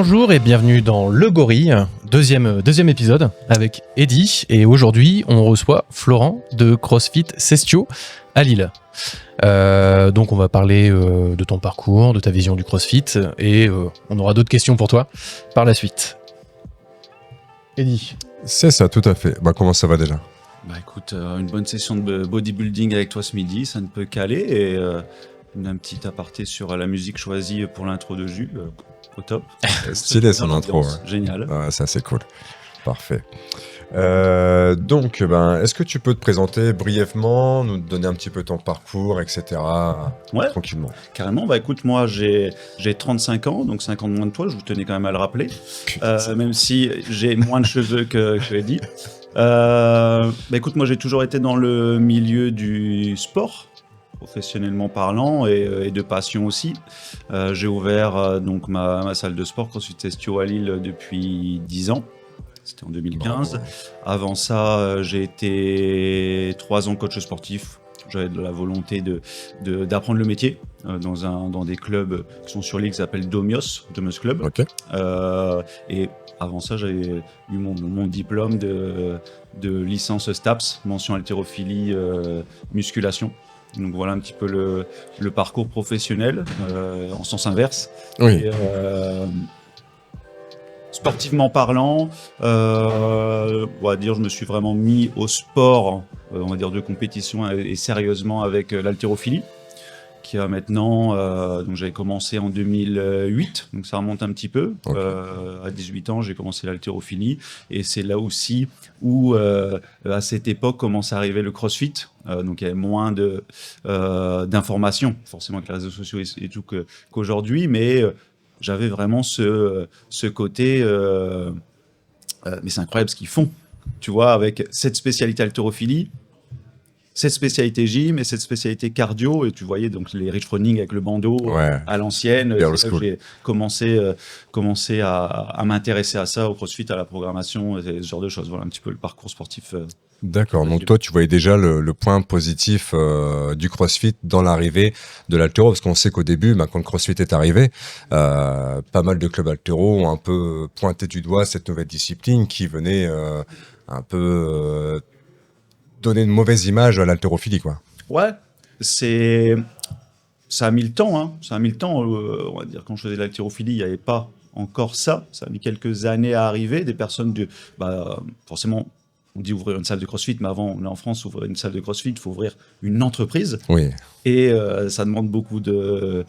Bonjour et bienvenue dans Le Gorille, deuxième épisode avec Eddy. Et aujourd'hui, on reçoit Florent de CrossFit Sestio à Lille. Donc on va parler de ton parcours, de ta vision du CrossFit et on aura d'autres questions pour toi par la suite. Eddy. C'est ça, tout à fait. Comment ça va déjà ? Écoute, une bonne session de bodybuilding avec toi ce midi, ça ne peut qu'aller. Et un petit aparté sur la musique choisie pour l'intro de Jus, au top. Stylé son intro. Ouais. Génial. Ah, ça c'est cool. Parfait. Donc, est-ce que tu peux te présenter brièvement, nous donner un petit peu ton parcours, etc. Ouais, tranquillement. Carrément. Écoute, moi j'ai 35 ans, donc 5 ans de moins de toi, je vous tenais quand même à le rappeler. Même si j'ai moins de cheveux que Eddy. Écoute, moi j'ai toujours été dans le milieu du sport, professionnellement parlant, et de passion aussi. J'ai ouvert donc ma salle de sport CrossFit Sestio à Lille depuis 10 ans. C'était en 2015. Bravo. Avant ça, j'ai été 3 ans coach sportif. J'avais de la volonté d'apprendre le métier dans des clubs qui sont sur l'île qui s'appellent Domios Club. Ok. Et avant ça, j'avais eu mon diplôme de licence STAPS, mention haltérophilie, musculation. Donc voilà un petit peu le parcours professionnel en sens inverse. Oui. Et, sportivement parlant, on va dire, je me suis vraiment mis au sport, on va dire de compétition et sérieusement avec l'haltérophilie, qui a maintenant, donc j'avais commencé en 2008, donc ça remonte un petit peu. Okay. À 18 ans, j'ai commencé l'haltérophilie, et c'est là aussi où, à cette époque, commence à arriver le CrossFit. Donc il y avait moins d'informations, forcément avec les réseaux sociaux et tout qu'aujourd'hui, mais j'avais vraiment ce côté, mais c'est incroyable ce qu'ils font, tu vois, avec cette spécialité haltérophilie, cette spécialité gym et cette spécialité cardio, et tu voyais donc les reach running avec le bandeau à l'ancienne. C'est là que j'ai commencé à m'intéresser à ça, au CrossFit, à la programmation, et ce genre de choses. Voilà un petit peu le parcours sportif. D'accord, donc toi tu voyais déjà le point positif du CrossFit dans l'arrivée de l'haltéro, parce qu'on sait qu'au début, quand le CrossFit est arrivé, pas mal de clubs haltéro ont un peu pointé du doigt cette nouvelle discipline qui venait un peu donner une mauvaise image à l'haltérophilie, quoi. Ouais, ça a mis le temps, hein. Ça a mis le temps, on va dire, quand je faisais de l'haltérophilie, il n'y avait pas encore ça. Ça a mis quelques années à arriver. Des personnes forcément, on dit ouvrir une salle de CrossFit, mais avant, on est en France, ouvrir une salle de CrossFit, il faut ouvrir une entreprise. Oui. Et ça demande beaucoup de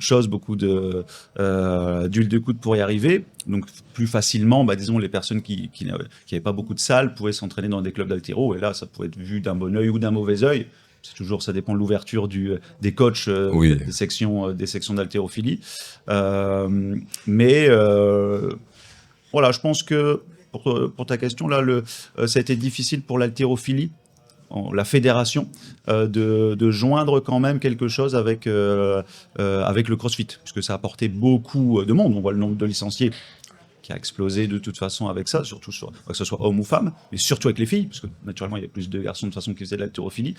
choses, beaucoup d'huile de coude pour y arriver. Donc plus facilement, disons, les personnes qui n'avaient pas beaucoup de salles pouvaient s'entraîner dans des clubs d'haltéro. Et là, ça pouvait être vu d'un bon œil ou d'un mauvais œil. C'est toujours, ça dépend de l'ouverture des coachs, des sections d'haltérophilie. Mais voilà, je pense que pour ta question là, ça a été difficile pour l'haltérophilie, la fédération, de joindre quand même quelque chose avec le CrossFit, puisque ça a apporté beaucoup de monde. On voit le nombre de licenciés qui a explosé de toute façon avec ça, surtout que ce soit homme ou femme, mais surtout avec les filles, parce que naturellement il y a plus de garçons de toute façon qui faisaient de l'haltérophilie,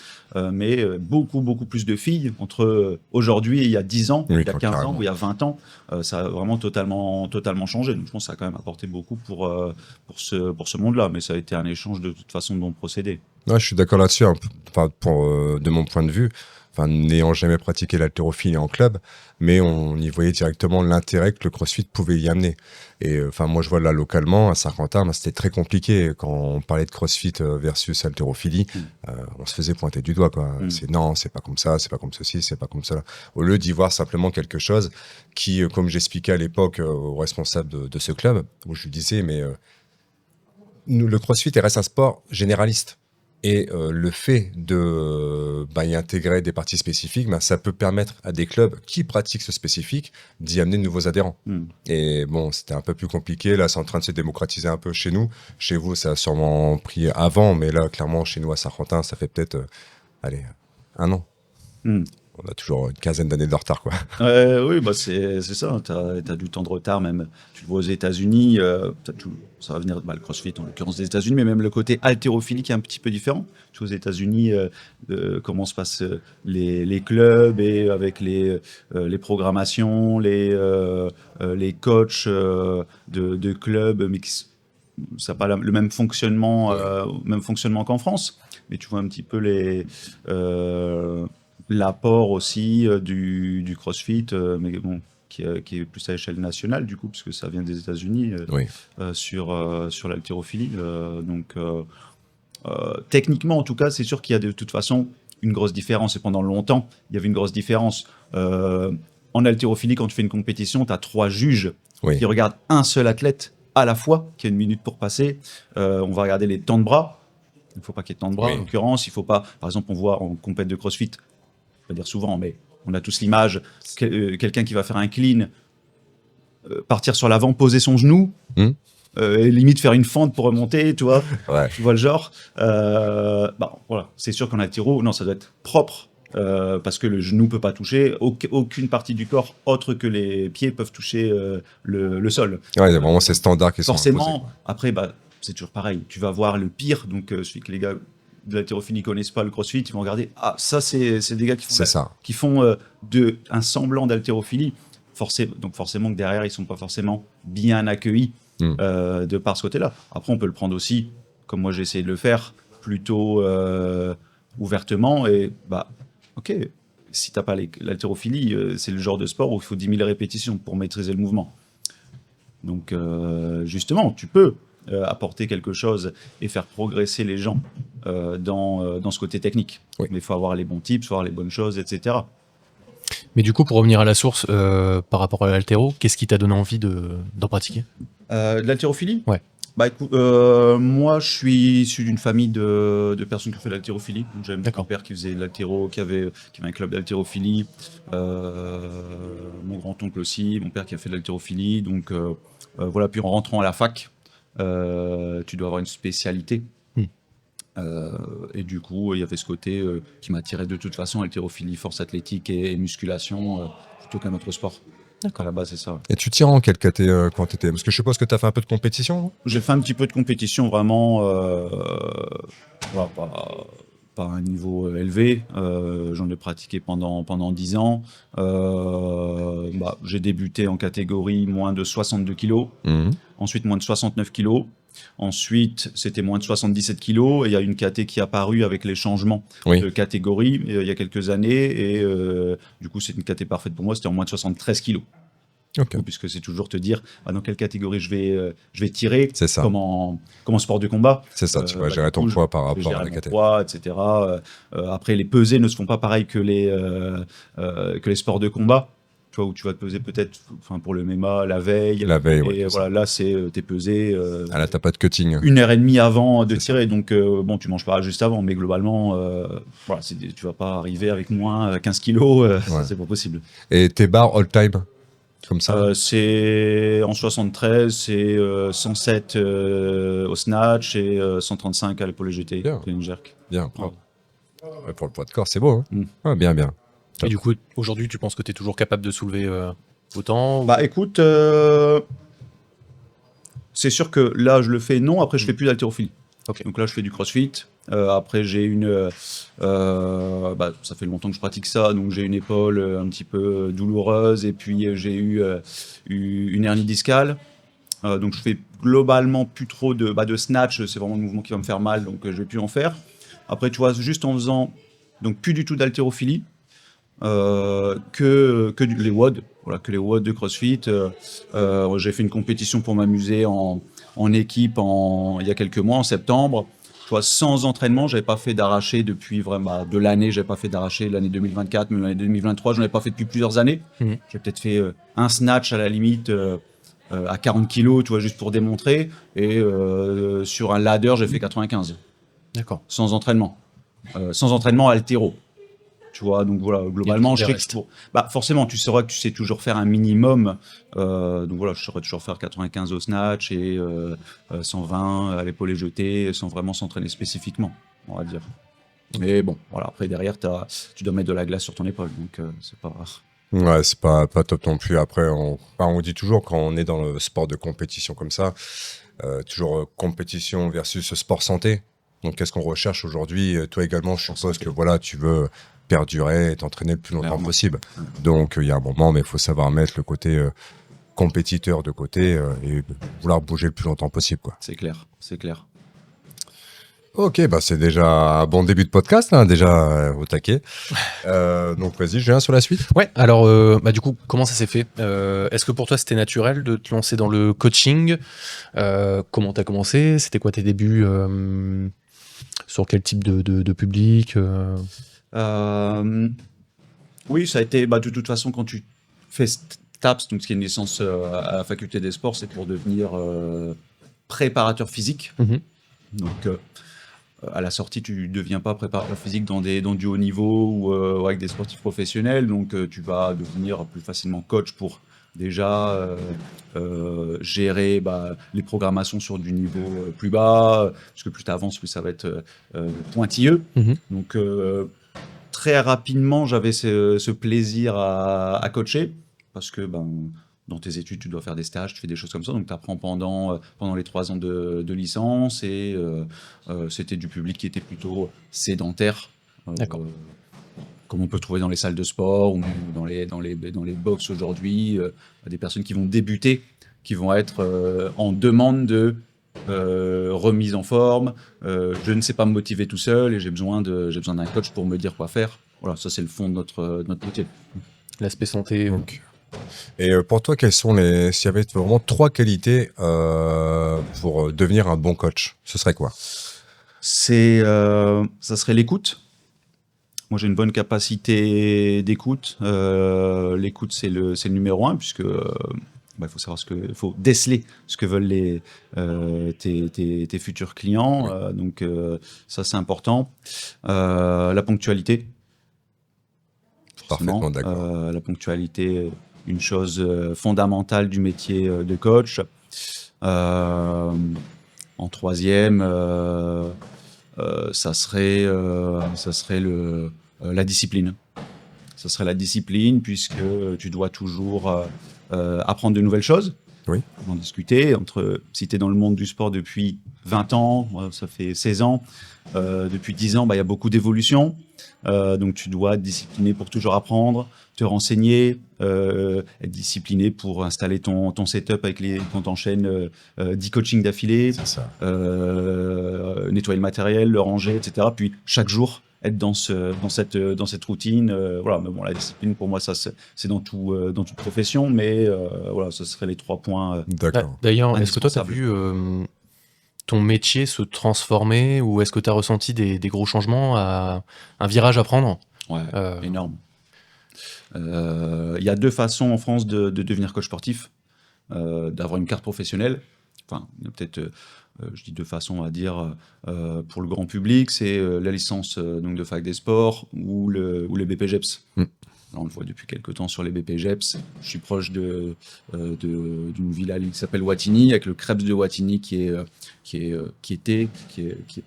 mais beaucoup plus de filles entre aujourd'hui et il y a 10 ans, il y a 15 carrément. ans ou il y a 20 ans, ça a vraiment totalement changé. Donc je pense que ça a quand même apporté beaucoup pour ce monde-là, mais ça a été un échange de toute façon dont procéder. Ouais, je suis d'accord là-dessus, de mon point de vue. N'ayant jamais pratiqué l'haltérophilie en club, mais on y voyait directement l'intérêt que le CrossFit pouvait y amener. Et moi, je vois là localement, à Saint-Quentin, c'était très compliqué quand on parlait de CrossFit versus haltérophilie. On se faisait pointer du doigt, quoi. C'est pas comme ça, c'est pas comme ceci, c'est pas comme ça. Au lieu d'y voir simplement quelque chose qui, comme j'expliquais à l'époque au responsable de ce club, où je lui disais, mais le CrossFit reste un sport généraliste. Et le fait de y intégrer des parties spécifiques, ça peut permettre à des clubs qui pratiquent ce spécifique d'y amener de nouveaux adhérents. Et bon, c'était un peu plus compliqué. Là, c'est en train de se démocratiser un peu chez nous. Chez vous, ça a sûrement pris avant, mais là, clairement, chez nous, à Saint-Quentin, ça fait peut-être 1 an. On a toujours une quinzaine d'années de retard, quoi. Oui, bah c'est ça. Tu as du temps de retard, même. Tu le vois aux États-Unis. Ça va venir le CrossFit, en l'occurrence des États-Unis, mais même le côté haltérophilie qui est un petit peu différent. Tu vois, aux États-Unis, comment se passent les clubs et avec les programmations, les coachs de clubs, mais ça n'a pas le même fonctionnement, qu'en France. Mais tu vois un petit peu l'apport aussi du CrossFit, mais bon, qui est plus à l'échelle nationale du coup, puisque ça vient des États-Unis sur l'haltérophilie. Techniquement, en tout cas, c'est sûr qu'il y a de toute façon une grosse différence. Et pendant longtemps, il y avait une grosse différence. En haltérophilie, quand tu fais une compétition, tu as 3 juges qui regardent un seul athlète à la fois, qui a 1 minute pour passer. On va regarder les temps de bras. Il ne faut pas qu'il y ait de temps de bras, en l'occurrence. Il faut pas, par exemple, on voit en compète de CrossFit, je vais dire souvent, mais on a tous l'image, quelqu'un qui va faire un clean, partir sur l'avant, poser son genou, et limite faire une fente pour remonter, tu vois, tu vois le genre. Voilà, c'est sûr qu'en haltéro, non, ça doit être propre, parce que le genou peut pas toucher, aucune partie du corps autre que les pieds peuvent toucher le sol. Ouais, vraiment ces standards qui sont forcément, imposés. après, c'est toujours pareil. Tu vas voir le pire, donc celui que les gars de l'haltérophilie ne connaissent pas le CrossFit, ils vont regarder, ça c'est des gars qui font un semblant d'haltérophilie. Donc forcément que derrière, ils ne sont pas forcément bien accueillis de par ce côté-là. Après, on peut le prendre aussi, comme moi j'ai essayé de le faire, plutôt ouvertement. Et ok, si tu n'as pas l'haltérophilie, c'est le genre de sport où il faut 10 000 répétitions pour maîtriser le mouvement. Donc justement, tu peux apporter quelque chose et faire progresser les gens dans ce côté technique. Mais il faut avoir les bons tips, il faut avoir les bonnes choses, etc. Mais du coup, pour revenir à la source, par rapport à l'haltéro, qu'est-ce qui t'a donné envie d'en pratiquer ? De l'haltérophilie ? Ouais. Écoute, moi, je suis issu d'une famille de personnes qui ont fait de l'haltérophilie. J'avais mon père qui faisait de l'haltéro, qui avait un club d'haltérophilie. Mon grand-oncle aussi, mon père qui a fait de l'haltérophilie. Donc voilà, puis en rentrant à la fac, tu dois avoir une spécialité. Et du coup, il y avait ce côté qui m'attirait de toute façon, haltérophilie, force athlétique et musculation, plutôt qu'un autre sport. À la base, c'est ça. Et tu tires en quelle caté quand tu étais ? Parce que je suppose que tu as fait un peu de compétition. J'ai fait un petit peu de compétition, vraiment, pas à un niveau élevé. J'en ai pratiqué pendant 10 ans. J'ai débuté en catégorie moins de 62 kilos, ensuite moins de 69 kilos. Ensuite, c'était moins de 77 kilos et il y a une caté qui est apparue avec les changements de catégorie il y a quelques années et du coup, c'est une caté parfaite pour moi, c'était en moins de 73 kilos. Puisque c'est toujours te dire dans quelle catégorie je vais tirer, comme en sport de combat. C'est ça, tu vas gérer ton poids par rapport à la caté. Poids, etc. Après, les pesées ne se font pas pareil que les sports de combat. Tu vois, où tu vas te peser peut-être pour le MEMA la veille. Et voilà, là, t'es pesé. Là, t'as pas de cutting. 1h30 avant de tirer. Donc, tu manges pas juste avant, mais globalement, tu vas pas arriver avec moins 15 kilos. C'est pas possible. Et tes barres all-time comme ça c'est en 73, c'est 107 au snatch et 135 à l'épaule jeté. Clean jerk. Bien, propre. Pour le poids de corps, c'est beau. Bien. Et du coup, aujourd'hui, tu penses que tu es toujours capable de soulever autant écoute, c'est sûr que là, je le fais, non. Après, je fais plus d'haltérophilie. Donc là, je fais du CrossFit. Après, j'ai ça fait longtemps que je pratique ça, donc j'ai une épaule un petit peu douloureuse et puis j'ai eu une hernie discale. Donc je fais globalement plus trop de snatch, c'est vraiment le mouvement qui va me faire mal, donc je vais plus en faire. Après, tu vois, juste en faisant donc plus du tout d'haltérophilie, que les WOD, que les WOD de CrossFit. J'ai fait une compétition pour m'amuser en équipe il y a quelques mois, en septembre. Tu vois, sans entraînement, j'avais pas fait d'arraché depuis vraiment de l'année. J'avais pas fait d'arraché l'année 2024, mais l'année 2023, j'en avais pas fait depuis plusieurs années. J'ai peut-être fait un snatch à la limite à 40 kilos, tu vois, juste pour démontrer. Et sur un ladder, j'ai fait 95. D'accord. Sans entraînement. Sans entraînement haltéro. Tu vois, donc voilà, globalement, je sais que forcément, tu sauras que tu sais toujours faire un minimum. Donc voilà, je saurais toujours faire 95 au snatch et 120 à l'épaule jetée, sans vraiment s'entraîner spécifiquement, on va dire. Mais bon, voilà, après derrière, tu dois mettre de la glace sur ton épaule, donc c'est pas... Ouais, c'est pas top non plus. Après, on dit toujours quand on est dans le sport de compétition comme ça, toujours compétition versus sport santé. Donc, qu'est-ce qu'on recherche aujourd'hui? Toi également, je suppose que voilà, tu veux perdurer et t'entraîner le plus longtemps Clairement. possible. Donc, il y a un moment, mais il faut savoir mettre le côté compétiteur de côté et vouloir bouger le plus longtemps possible, quoi. C'est clair, c'est clair. Ok, bah c'est déjà un bon début de podcast, hein, déjà au taquet. Donc, vas-y, je viens sur la suite. Ouais, alors du coup, comment ça s'est fait? Est-ce que pour toi c'était naturel de te lancer dans le coaching? Comment t'as commencé? C'était quoi tes débuts? Sur quel type de public? Oui, ça a été, de toute façon, quand tu fais STAPS, donc ce qui est une licence à la faculté des sports, c'est pour devenir préparateur physique. Mhm. Donc, à la sortie, tu ne deviens pas préparateur physique dans du haut niveau ou avec des sportifs professionnels. Donc, tu vas devenir plus facilement coach pour déjà gérer les programmations sur du niveau plus bas, parce que plus tu avances, plus ça va être pointilleux. Mhm. Donc, très rapidement, j'avais ce plaisir à coacher, parce que dans tes études, tu dois faire des stages, tu fais des choses comme ça, donc tu apprends pendant les 3 ans de licence, et c'était du public qui était plutôt sédentaire. D'accord. Comme on peut trouver dans les salles de sport ou même dans les box aujourd'hui, des personnes qui vont débuter, qui vont être en demande de remise en forme. Je ne sais pas me motiver tout seul et j'ai besoin d'un coach pour me dire quoi faire. Voilà, ça c'est le fond de notre métier. L'aspect santé. Donc, et pour toi, s'il y avait vraiment 3 qualités pour devenir un bon coach, ce serait quoi? Ça serait l'écoute. Moi, j'ai une bonne capacité d'écoute. L'écoute, c'est le numéro 1, puisque il faut savoir faut déceler ce que veulent tes futurs clients. Oui. Donc, ça, c'est important. La ponctualité. Parfaitement d'accord. La ponctualité, une chose fondamentale du métier de coach. En troisième, ça serait la discipline. Ça serait la discipline, puisque tu dois toujours apprendre de nouvelles choses. Oui. En discuter. Si tu es dans le monde du sport depuis 20 ans, ça fait 16 ans, depuis 10 ans, il y a beaucoup d'évolution. Donc tu dois être discipliné pour toujours apprendre, te renseigner, être discipliné pour installer ton setup quand t'enchaînes 10 coachings d'affilée, C'est ça. nettoyer le matériel, le ranger, etc. Puis chaque jour être dans cette routine. Voilà, mais bon, la discipline pour moi, ça c'est dans toute profession, mais voilà, ce seraient les 3 points. D'accord. D'ailleurs, est-ce que toi, tu as indispensable. vu ton métier se transformer ou est-ce que tu as ressenti des gros changements, un virage à prendre? Ouais, Euh, énorme. Il y a 2 façons en France de devenir coach sportif, d'avoir une carte professionnelle. Enfin, il y a peut-être, je dis 2 façons à dire pour le grand public, c'est la licence donc de fac des sports ou les BPGEPS. Là, on le voit depuis quelques temps sur les BPGEPS. Je suis proche d'une ville à Lille qui s'appelle Wattignies, avec le Krebs de Wattignies qui est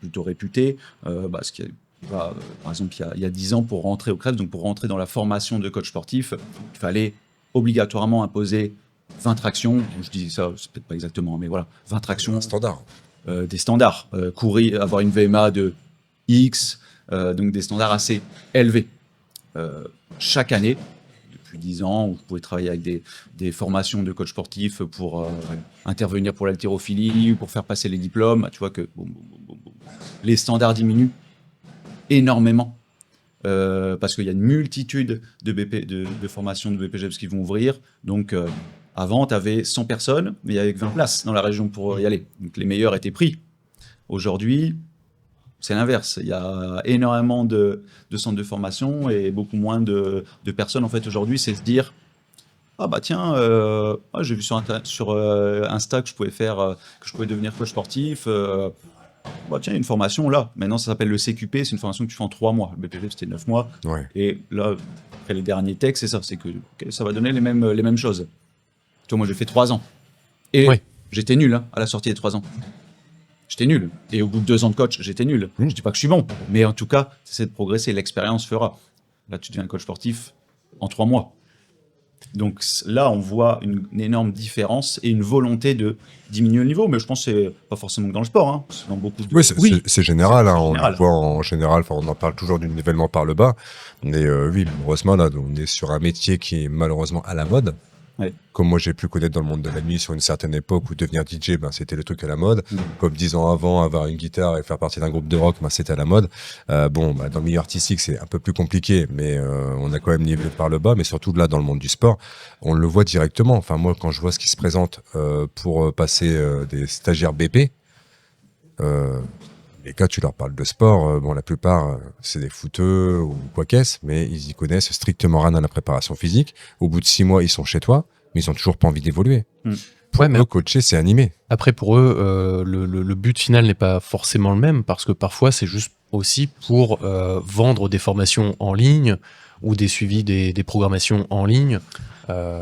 plutôt réputé. Par exemple, il y a 10 ans, pour rentrer au Krebs, donc pour rentrer dans la formation de coach sportif, il fallait obligatoirement imposer 20 tractions. Je dis ça, c'est peut-être pas exactement, mais voilà, 20 tractions. Standard. Des standards. Courir, avoir une VMA de X, donc des standards assez élevés. Chaque année, depuis 10 ans, vous pouvez travailler avec des formations de coach sportif pour intervenir pour l'haltérophilie, pour faire passer les diplômes. Tu vois que les standards diminuent énormément parce qu'il y a une multitude de formations de BPGEPS qui vont ouvrir. Donc, avant, tu avais 100 personnes, mais il y avait que 20 places dans la région pour y aller. Donc, les meilleurs étaient pris. Aujourd'hui, c'est l'inverse. Il y a énormément de centres de formation et beaucoup moins de personnes. En fait, aujourd'hui, c'est se dire « Ah bah tiens, j'ai vu sur Insta que je pouvais devenir coach sportif. Bah tiens, il y a une formation là. Maintenant, ça s'appelle le CQP. C'est une formation que tu fais en 3 mois. Le BPGEPS, c'était 9 mois. Ouais. Et là, après les derniers textes, c'est ça. C'est que ça va donner les mêmes choses. Tu vois, moi, j'ai fait 3 ans. Et Ouais. j'étais nul à la sortie des 3 ans. j'étais nul. Et au bout de 2 ans de coach, j'étais nul. Je dis pas que je suis bon, mais en tout cas, c'est de progresser, l'expérience fera. Là, tu deviens coach sportif en 3 mois. Donc là, on voit une énorme différence et une volonté de diminuer le niveau. Mais je pense que c'est pas forcément que dans le sport, hein. C'est dans beaucoup de... Oui, c'est général. Hein, on général. le voit en général. On en parle toujours du nivellement par le bas. Mais oui, malheureusement, là, on est sur un métier qui est malheureusement à la mode. Ouais. Comme moi, j'ai pu connaître dans le monde de la nuit sur une certaine époque où devenir DJ, c'était le truc à la mode. Comme 10 ans avant, avoir une guitare et faire partie d'un groupe de rock, c'était à la mode. Dans le milieu artistique, c'est un peu plus compliqué, mais on a quand même nivelé par le bas. Mais surtout là, dans le monde du sport, on le voit directement. Enfin, moi, quand je vois ce qui se présente pour passer des stagiaires BP, les gars, tu leur parles de sport, la plupart, c'est des footeux ou quoi qu'est-ce, mais ils y connaissent strictement rien à la préparation physique. Au bout de 6 mois, ils sont chez toi, mais ils ont toujours pas envie d'évoluer. Pour eux, coacher, c'est animé. Après, pour eux, le but final n'est pas forcément le même, parce que parfois, c'est juste aussi pour vendre des formations en ligne ou des suivis des programmations en ligne.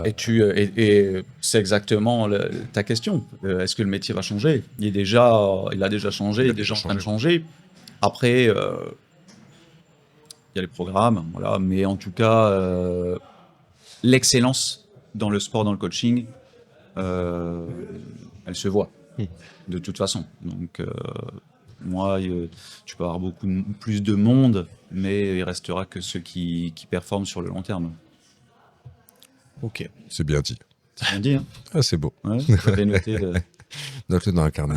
Et c'est exactement ta question. Est-ce que le métier va changer ? Il a déjà changé, il est déjà en train de changer. Après, il y a les programmes, voilà. Mais en tout cas, l'excellence dans le sport, dans le coaching, elle se voit de toute façon. Donc, moi, tu peux avoir beaucoup plus de monde, mais il restera que ceux qui performent sur le long terme. Ok. C'est bien dit. C'est bien dit, hein ? Ah, c'est beau. Ouais, j'avais noté Note-le dans un carnet.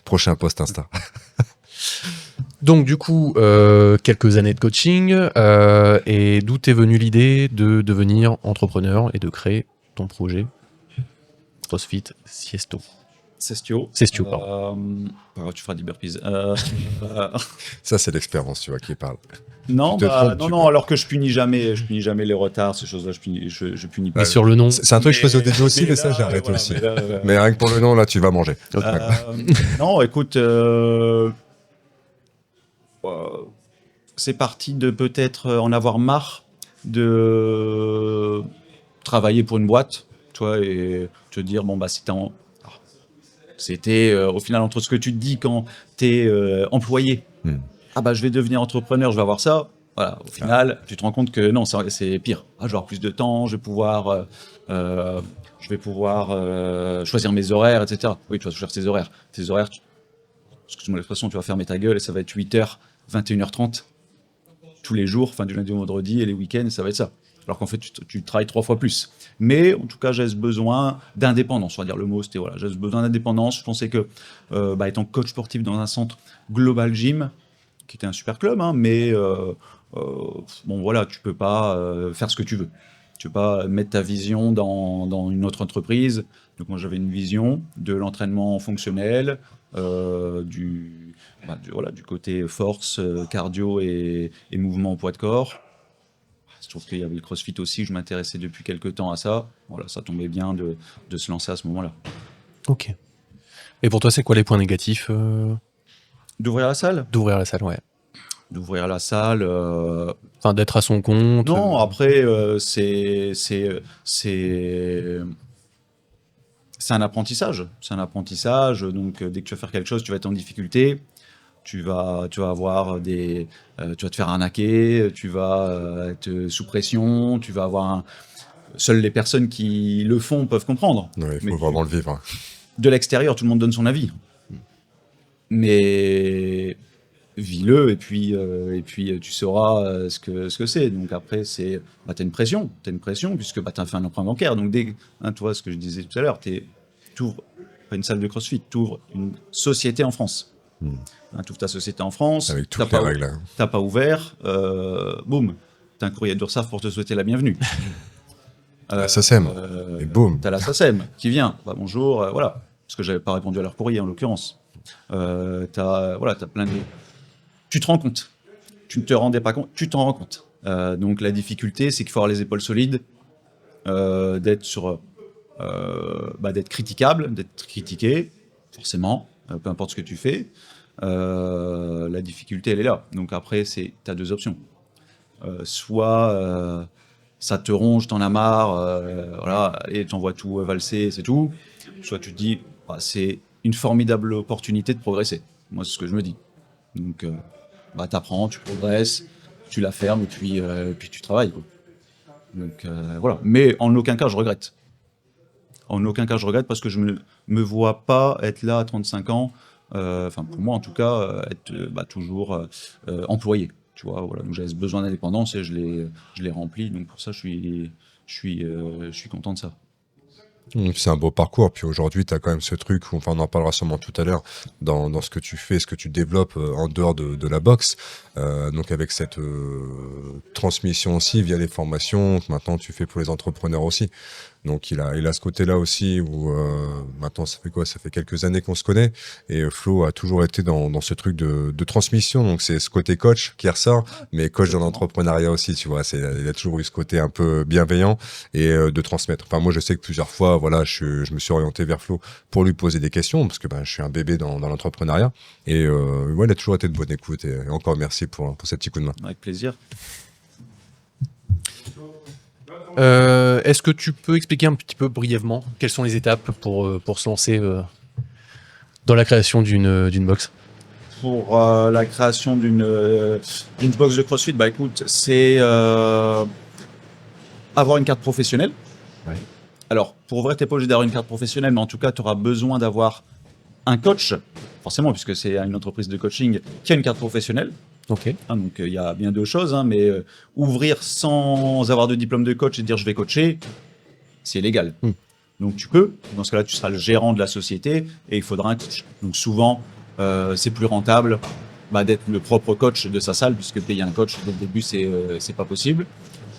Prochain post Insta. Donc du coup, quelques années de coaching, et d'où t'es venue l'idée de devenir entrepreneur et de créer ton projet CrossFit Sestio. Sestio, pardon. Tu feras des burpees. Ça, c'est l'expérience, tu vois, qui parle. Non, alors que je punis jamais les retards, ces choses-là, je punis pas. Mais sur le nom. C'est un truc que je faisais au début aussi, mais ça, j'arrête aussi. Mais rien que pour le nom, là, tu vas manger. Non, écoute, c'est parti de peut-être en avoir marre de travailler pour une boîte, tu vois, et te dire, c'était au final entre ce que tu te dis quand t'es employé. Je vais devenir entrepreneur, je vais avoir ça. Voilà, au final, tu te rends compte que non, c'est pire. Je vais avoir plus de temps, je vais pouvoir choisir mes horaires, etc. Oui, tu vas choisir tes horaires. Tes horaires, excuse-moi l'expression, tu vas fermer ta gueule et ça va être 8h, 21h30 tous les jours, du lundi au vendredi et les week-ends, ça va être ça. Alors qu'en fait, tu travailles 3 fois plus. Mais en tout cas, j'ai ce besoin d'indépendance. On va dire le mot, c'était j'ai ce besoin d'indépendance. Je pensais que, étant coach sportif dans un centre Global Gym, qui était un super club, hein, mais tu peux pas faire ce que tu veux. Tu peux pas mettre ta vision dans une autre entreprise. Donc moi, j'avais une vision de l'entraînement fonctionnel, du côté force, cardio et mouvement au poids de corps. Je trouve qu'il y avait le CrossFit aussi, je m'intéressais depuis quelques temps à ça. Voilà, ça tombait bien de se lancer à ce moment-là. Ok. Et pour toi, c'est quoi les points négatifs D'ouvrir la salle ? D'ouvrir la salle, ouais. D'ouvrir la salle. D'être à son compte. Non, après, c'est un apprentissage. C'est un apprentissage. Donc, dès que tu vas faire quelque chose, tu vas être en difficulté. Tu vas avoir tu vas te faire arnaquer, tu vas être sous pression, tu vas avoir seules les personnes qui le font peuvent comprendre. Ouais, il faut vraiment le vivre. De l'extérieur, tout le monde donne son avis. Mais vis-le et puis tu sauras ce que c'est. Donc après, c'est t'as une pression puisque t'as fait un emprunt bancaire. Donc tu vois ce que je disais tout à l'heure, t'ouvres pas une salle de CrossFit, t'ouvres une société en France. Tu ouvres ta société en France, avec toutes les règles. T'as pas ouvert, boum, t'as un courrier d'URSSAF pour te souhaiter la bienvenue. La SACEM, et boum. T'as la SACEM qui vient, bonjour, voilà, parce que j'avais pas répondu à leur courrier en l'occurrence. T'as plein de... Tu te rends compte, tu ne te rendais pas compte, tu t'en rends compte. Donc la difficulté, c'est qu'il faut avoir les épaules solides, d'être critiquable, d'être critiqué, forcément. Peu importe ce que tu fais, la difficulté, elle est là. Donc après, tu as 2 options. Soit ça te ronge, t'en as marre, et t'envoies tout valser, c'est tout. Soit tu te dis, c'est une formidable opportunité de progresser. Moi, c'est ce que je me dis. Donc, t'apprends, tu progresses, tu la fermes, et puis tu travailles, quoi. Donc, voilà. Mais en aucun cas, je regrette. En aucun cas, je regrette parce que je me vois pas être là à 35 ans, enfin, pour moi, en tout cas, être toujours employé. Tu vois, voilà. Donc, j'avais ce besoin d'indépendance et je l'ai rempli. Donc, pour ça, je suis content de ça. C'est un beau parcours. Puis aujourd'hui, tu as quand même ce truc, enfin, on en parlera sûrement tout à l'heure, dans ce que tu fais, ce que tu développes en dehors de la boxe. Donc avec cette transmission aussi via les formations que maintenant tu fais pour les entrepreneurs aussi. Donc il a ce côté-là aussi où maintenant ça fait quoi? Ça fait quelques années qu'on se connaît et Flo a toujours été dans ce truc de transmission. Donc c'est ce côté coach qui ressort, mais coach dans l'entrepreneuriat aussi, tu vois. Il a toujours eu ce côté un peu bienveillant et de transmettre. Enfin moi je sais que plusieurs fois, voilà, je me suis orienté vers Flo pour lui poser des questions parce que je suis un bébé dans l'entrepreneuriat et ouais, il a toujours été de bonne écoute et encore merci pour ce petit coup de main. Avec plaisir. Est-ce que tu peux expliquer un petit peu brièvement quelles sont les étapes pour se lancer dans la création d'une box? Pour la création d'une box de CrossFit, écoute, c'est avoir une carte professionnelle. Ouais. Alors, pour ouvrir, t'es pas obligé d'avoir une carte professionnelle, mais en tout cas, tu auras besoin d'avoir un coach, forcément, puisque c'est une entreprise de coaching qui a une carte professionnelle. Ok. Donc, il y a bien deux choses, mais ouvrir sans avoir de diplôme de coach et dire je vais coacher, c'est illégal. Donc, tu peux. Dans ce cas-là, tu seras le gérant de la société et il faudra un coach. Donc, souvent, c'est plus rentable d'être le propre coach de sa salle, puisque payer un coach dès le début, c'est pas possible.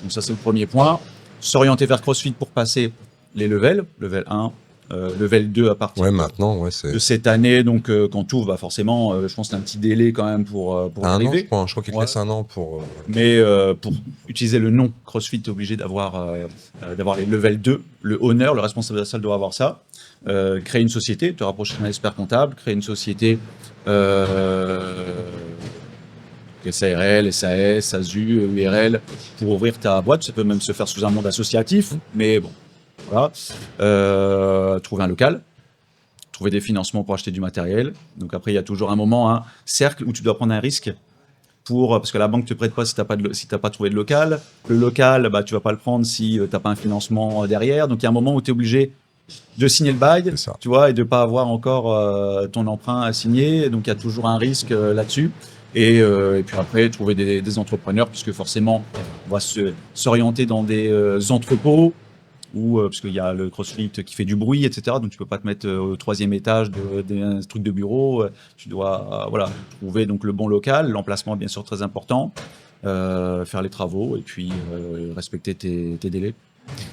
Donc, ça, c'est le premier point. S'orienter vers CrossFit pour passer les levels, level 1, level 2 à partir maintenant, de cette année. Donc, quand tu ouvres, forcément, je pense qu'il y a un petit délai quand même pour arriver. Un an, je crois qu'il te laisse un an pour... Mais pour utiliser le nom CrossFit, tu es obligé d'avoir les level 2, le owner, le responsable de la salle doit avoir ça. Créer une société, te rapprocher d'un expert comptable, créer une société SARL, SAS, SASU, URL, pour ouvrir ta boîte. Ça peut même se faire sous un monde associatif, mais bon. Voilà. Trouver un local, trouver des financements pour acheter du matériel. Donc après, il y a toujours un moment, un cercle où tu dois prendre un risque parce que la banque te prête pas si t'as pas trouvé de local. Le local, tu vas pas le prendre si t'as pas un financement derrière. Donc il y a un moment où tu es obligé de signer le bail, tu vois, et de pas avoir encore ton emprunt à signer. Donc il y a toujours un risque là-dessus. Et puis après, trouver des entrepreneurs, puisque forcément, on va s'orienter dans des entrepôts, parce qu'il y a le CrossFit qui fait du bruit, etc. Donc tu peux pas te mettre au 3e étage d'un truc de bureau. Tu dois trouver donc le bon local. L'emplacement, bien sûr, très important. Faire les travaux et puis respecter tes délais.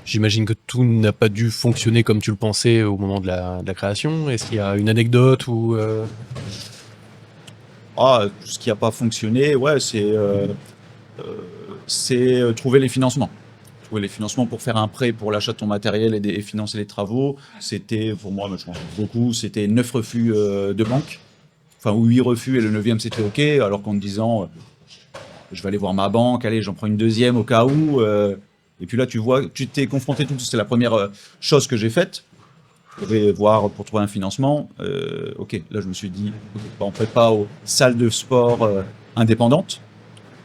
J'imagine que tout n'a pas dû fonctionner comme tu le pensais au moment de la création. Est-ce qu'il y a une anecdote ou tout ce qui n'a pas fonctionné, c'est trouver les financements. Trouver les financements pour faire un prêt pour l'achat de ton matériel et financer les travaux. C'était, pour moi, je pense beaucoup, c'était 9 refus de banque. Enfin, ou 8 refus et le 9e c'était OK, alors qu'en te disant, je vais aller voir ma banque, allez, j'en prends une 2e au cas où. Et puis là, tu vois, tu t'es confronté tout. C'est la première chose que j'ai faite. Je vais voir pour trouver un financement. OK, là, je me suis dit, on ne prête pas aux salles de sport indépendantes.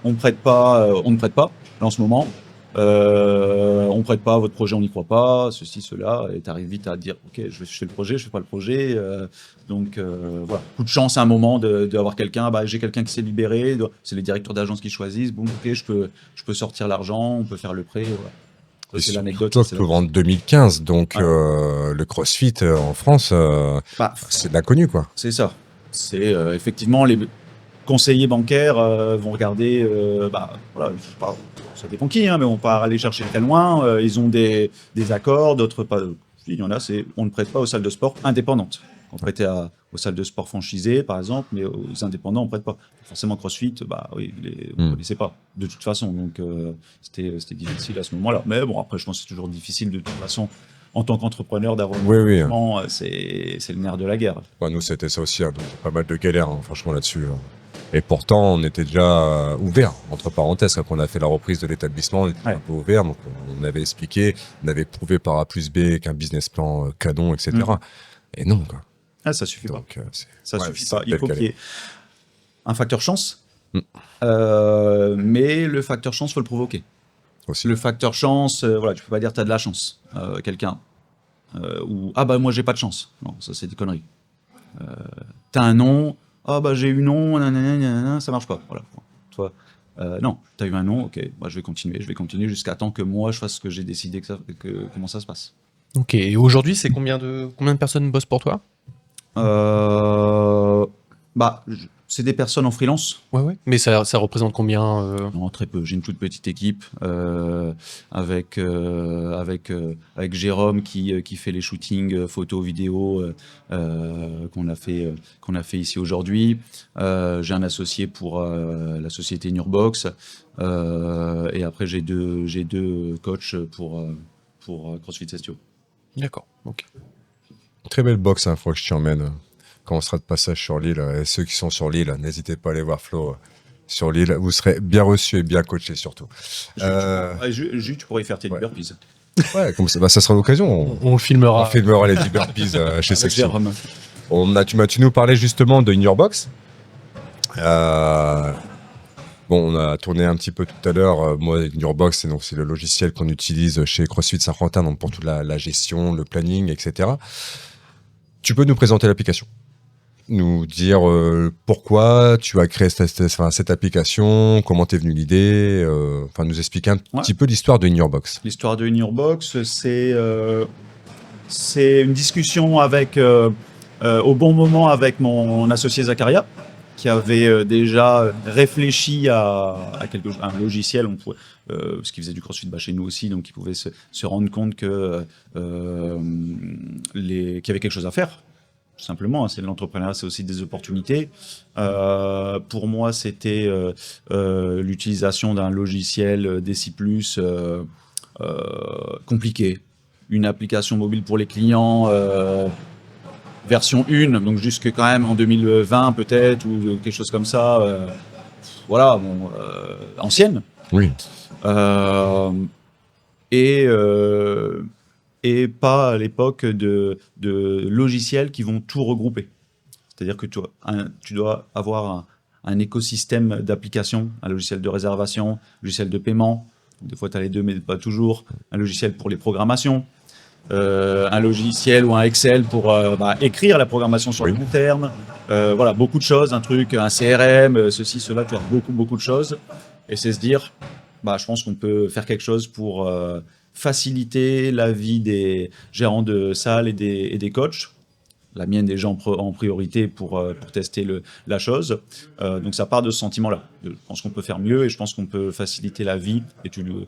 On ne prête pas là, en ce moment. On ne prête pas à votre projet, on n'y croit pas, ceci, cela. Et tu arrives vite à dire, OK, je fais le projet, je ne fais pas le projet. Donc, voilà. Coup de chance à un moment d'avoir quelqu'un. J'ai quelqu'un qui s'est libéré. C'est les directeurs d'agence qui choisissent. Bon, OK, je peux sortir l'argent, on peut faire le prêt. Voilà. C'est l'anecdote. Toi, tu ouvres en 2015, donc le CrossFit en France, c'est de l'inconnu, quoi. C'est ça. C'est effectivement les conseillers bancaires vont regarder. Voilà, ça dépend qui, mais on part aller chercher très loin. Ils ont des accords, d'autres pas. Il y en a, on ne prête pas aux salles de sport indépendantes. On prêtait aux salles de sport franchisées, par exemple, mais aux indépendants, on ne prête pas. Forcément, CrossFit, oui, on ne connaissait pas, de toute façon. Donc, c'était difficile à ce moment-là. Mais bon, après, je pense que c'est toujours difficile, de toute façon, en tant qu'entrepreneur, d'avoir un financement. C'est le nerf de la guerre. Nous, c'était ça aussi. Donc, pas mal de galères, franchement, là-dessus. Et pourtant, on était déjà ouvert, entre parenthèses. Quand on a fait la reprise de l'établissement, on était un peu ouvert. Donc, on avait expliqué, on avait prouvé par A plus B qu'un business plan canon, etc. Et non, quoi. Ah, ça suffit pas. Donc, Ça ouais, suffit c'est pas. Il tel faut quel qu'il y ait un facteur chance. Mm. Mais le facteur chance, faut le provoquer. aussi. Le facteur chance, voilà, tu peux pas dire tu as de la chance. Quelqu'un. Ou ah bah moi j'ai pas de chance. Non, ça c'est des conneries. T'as un nom, ah bah j'ai eu non, nanana, nanana, ça marche pas. Voilà. Toi, non, t'as eu un nom, ok, bah, je vais continuer jusqu'à temps que moi je fasse ce que j'ai décidé comment ça se passe. Ok, et aujourd'hui, c'est combien de personnes bossent pour toi? Bah, c'est des personnes en freelance. Ouais. Mais ça représente combien Non, très peu. J'ai une toute petite équipe avec Jérôme qui fait les shootings photos, vidéos qu'on a fait ici aujourd'hui. J'ai un associé pour la société Nurbox et après j'ai deux coachs pour CrossFit Sestio. D'accord, ok. Très belle box, hein, faut que je t'y emmène quand on sera de passage sur l'île. Et ceux qui sont sur l'île, n'hésitez pas à aller voir Flo sur l'île. Vous serez bien reçus et bien coachés surtout. Jus, tu pourrais y faire tes ouais. burpees. Ouais, comme ça, bah, ça sera l'occasion. On le filmera. On filmera les 10 burpees chez Avec Sestio. Jérôme. Tu nous parlais justement de In Your Box. Bon, on a tourné un petit peu tout à l'heure. Moi, In Your Box, c'est le logiciel qu'on utilise chez CrossFit Saint-Quentin, donc pour toute la gestion, le planning, etc. Tu peux nous présenter l'application, nous dire pourquoi tu as créé cette application, comment t'es venue l'idée, nous expliquer un petit peu l'histoire de In Your Box. L'histoire de In Your Box, c'est une discussion au bon moment avec mon associé Zacharia, qui avait déjà réfléchi à un logiciel, parce qu'il faisait du CrossFit chez nous aussi, donc il pouvait se rendre compte qu'il y avait quelque chose à faire. Tout simplement, c'est de l'entrepreneuriat, c'est aussi des opportunités. Pour moi, c'était l'utilisation d'un logiciel Deci+, compliqué. Une application mobile pour les clients, version 1, donc jusque quand même en 2020 peut-être, ou quelque chose comme ça. Voilà, ancienne. Oui. Et pas à l'époque de logiciels qui vont tout regrouper. C'est-à-dire que tu dois avoir un écosystème d'applications, un logiciel de réservation, un logiciel de paiement, des fois tu as les deux mais pas toujours, un logiciel pour les programmations, un logiciel ou un Excel pour écrire la programmation sur le long terme, voilà, beaucoup de choses, un CRM, ceci, cela, tu as beaucoup de choses. Et c'est se dire, je pense qu'on peut faire quelque chose pour faciliter la vie des gérants de salles et des coachs. La mienne déjà en priorité pour tester la chose. Donc ça part de ce sentiment-là. Je pense qu'on peut faire mieux et je pense qu'on peut faciliter la vie. Et tu le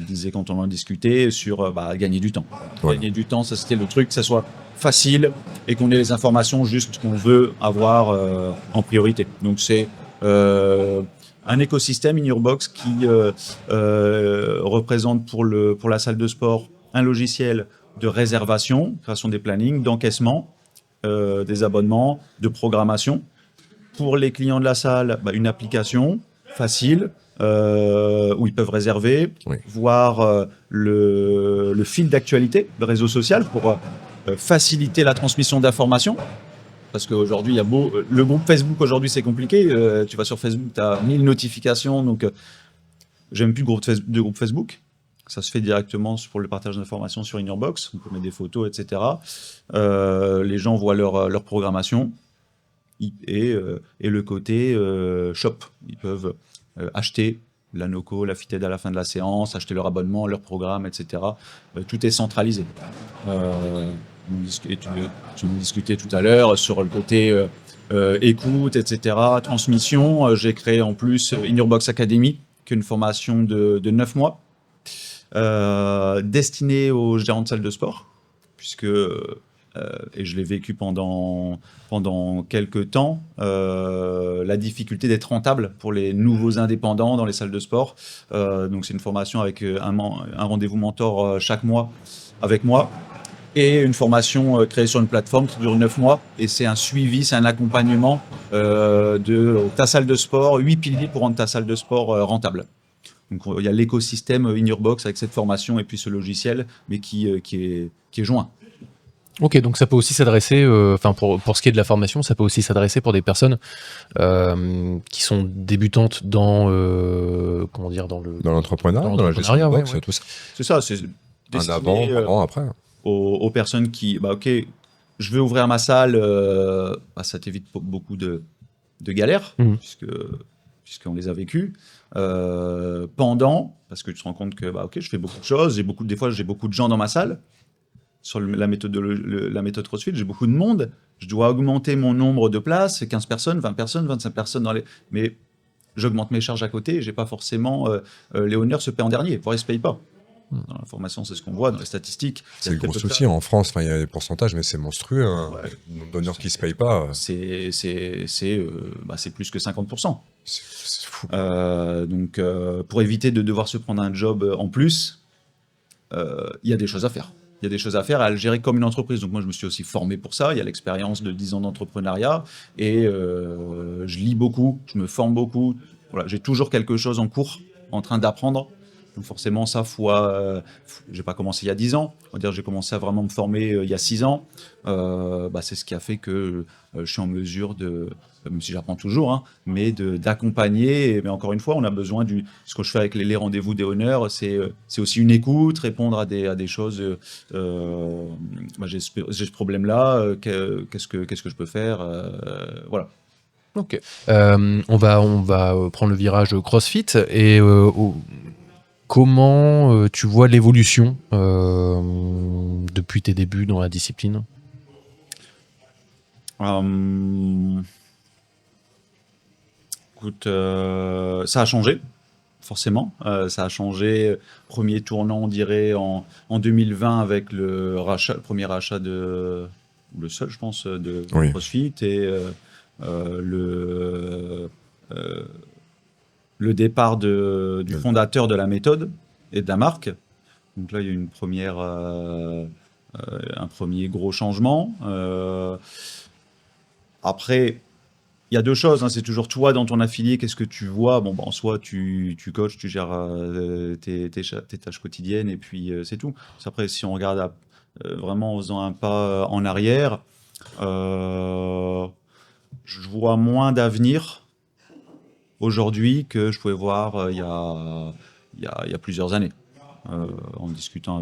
disais quand on en discutait sur gagner du temps. Voilà. Gagner du temps, ça c'était le truc, que ça soit facile et qu'on ait les informations juste qu'on veut avoir en priorité. Donc c'est un écosystème In Your Box qui représente pour la salle de sport un logiciel de réservation, création des plannings, d'encaissement, des abonnements, de programmation. Pour les clients de la salle, une application facile où ils peuvent réserver, voir le fil d'actualité, le réseau social pour faciliter la transmission d'informations. Parce qu'aujourd'hui, le groupe Facebook, aujourd'hui, c'est compliqué. Tu vas sur Facebook, tu as 1000 notifications. Donc, j'aime plus de groupe Facebook. Ça se fait directement pour le partage d'informations sur In Your Box. On peut mettre des photos, etc. Les gens voient leur programmation et le côté shop. Ils peuvent acheter la NOCO, la FITED à la fin de la séance, acheter leur abonnement, leur programme, etc. Tout est centralisé. Tu me discutais tout à l'heure sur le côté écoute, etc., transmission. J'ai créé en plus In Your Box Academy, qui est une formation de 9 mois, destinée aux gérants de salles de sport, puisque, et je l'ai vécu pendant quelques temps, la difficulté d'être rentable pour les nouveaux indépendants dans les salles de sport. Donc c'est une formation avec un rendez-vous mentor chaque mois avec moi, et une formation créée sur une plateforme qui dure 9 mois. Et c'est un suivi, c'est un accompagnement de ta salle de sport, 8 piliers pour rendre ta salle de sport rentable. Donc il y a l'écosystème In Your Box avec cette formation et puis ce logiciel, mais qui est joint. Ok, donc ça peut aussi s'adresser, pour ce qui est de la formation, ça peut aussi s'adresser pour des personnes qui sont débutantes dans, comment dire, dans Dans l'entrepreneuriat, dans la gestion de l'entrepreneuriat, box, ouais. tout ça. C'est ça, c'est Un destiné avant, pendant, après. aux personnes qui, ok, je vais ouvrir ma salle, ça t'évite beaucoup de galères, Mhm. puisqu'on les a vécues. Pendant, parce que tu te rends compte que, ok, je fais beaucoup de choses, des fois j'ai beaucoup de gens dans ma salle, sur la méthode CrossFit, j'ai beaucoup de monde, je dois augmenter mon nombre de places, 15 personnes, 20 personnes, 25 personnes, mais j'augmente mes charges à côté, j'ai pas forcément, les honneurs se paient en dernier, voire ils se payent pas. Dans la formation, c'est ce qu'on voit dans les statistiques. C'est le gros souci en France. Enfin, il y a des pourcentages, mais c'est monstrueux. Hein. Ouais. Le nombre d'honneurs qui se payent pas. C'est plus que 50%. C'est fou. Donc, pour éviter de devoir se prendre un job en plus, il y a des choses à faire. Il y a des choses à faire à le gérer comme une entreprise. Donc moi, je me suis aussi formé pour ça. Il y a l'expérience de 10 ans d'entrepreneuriat. Et je lis beaucoup, je me forme beaucoup. Voilà, j'ai toujours quelque chose en cours, en train d'apprendre. Donc forcément, ça, j'ai pas commencé il y a 10 ans. On va dire, j'ai commencé à vraiment me former il y a 6 ans. C'est ce qui a fait que je suis en mesure de, même si j'apprends toujours, hein, mais d'accompagner. Mais encore une fois, on a besoin ce que je fais avec les rendez-vous des honneurs, c'est aussi une écoute, répondre à des choses. J'ai ce problème-là. Qu'est-ce que je peux faire, voilà. Ok. On va prendre le virage CrossFit et comment tu vois l'évolution depuis tes débuts dans la discipline? Écoute, ça a changé, forcément. Ça a changé. Premier tournant, on dirait, en 2020 avec le premier rachat le seul, je pense, de Oui. CrossFit et le départ du fondateur de la méthode et de la marque. Donc là, il y a eu un premier gros changement. Après, il y a deux choses, hein, c'est toujours toi dans ton affilié, qu'est-ce que tu vois. En soi, tu coaches, tu gères tes tâches quotidiennes et puis c'est tout. Après, si on regarde vraiment en faisant un pas en arrière, je vois moins d'avenir aujourd'hui que je pouvais voir il y a plusieurs années. En discutant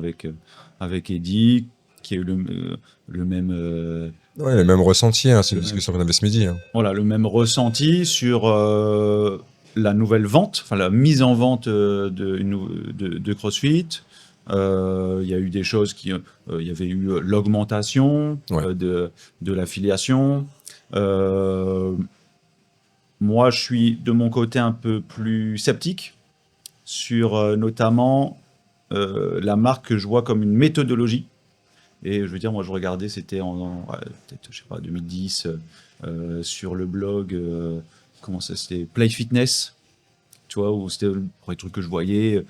avec Eddy, qui a eu le même... Ouais, le même ressenti, hein, c'est une discussion qu'on avait ce midi. Hein. Voilà, le même ressenti sur la nouvelle vente, enfin la mise en vente de CrossFit. Il y a eu des choses il y avait eu l'augmentation de l'affiliation. Moi, je suis de mon côté un peu plus sceptique sur notamment la marque que je vois comme une méthodologie. Et je veux dire, moi, je regardais, c'était peut-être, je sais pas, 2010, sur le blog, comment ça, c'était Play Fitness, tu vois, où c'était le premier truc que je voyais,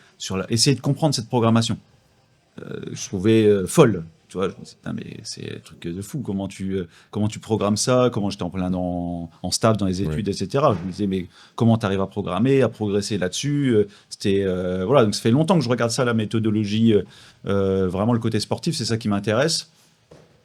essayer de comprendre cette programmation. Je trouvais folle, tu vois, je me disais, putain, mais c'est un truc de fou, comment tu programmes ça, comment j'étais en plein en stage dans les études, etc. Je me disais, mais comment tu arrives à programmer, à progresser là-dessus, voilà, donc ça fait longtemps que je regarde ça, la méthodologie, vraiment le côté sportif, c'est ça qui m'intéresse.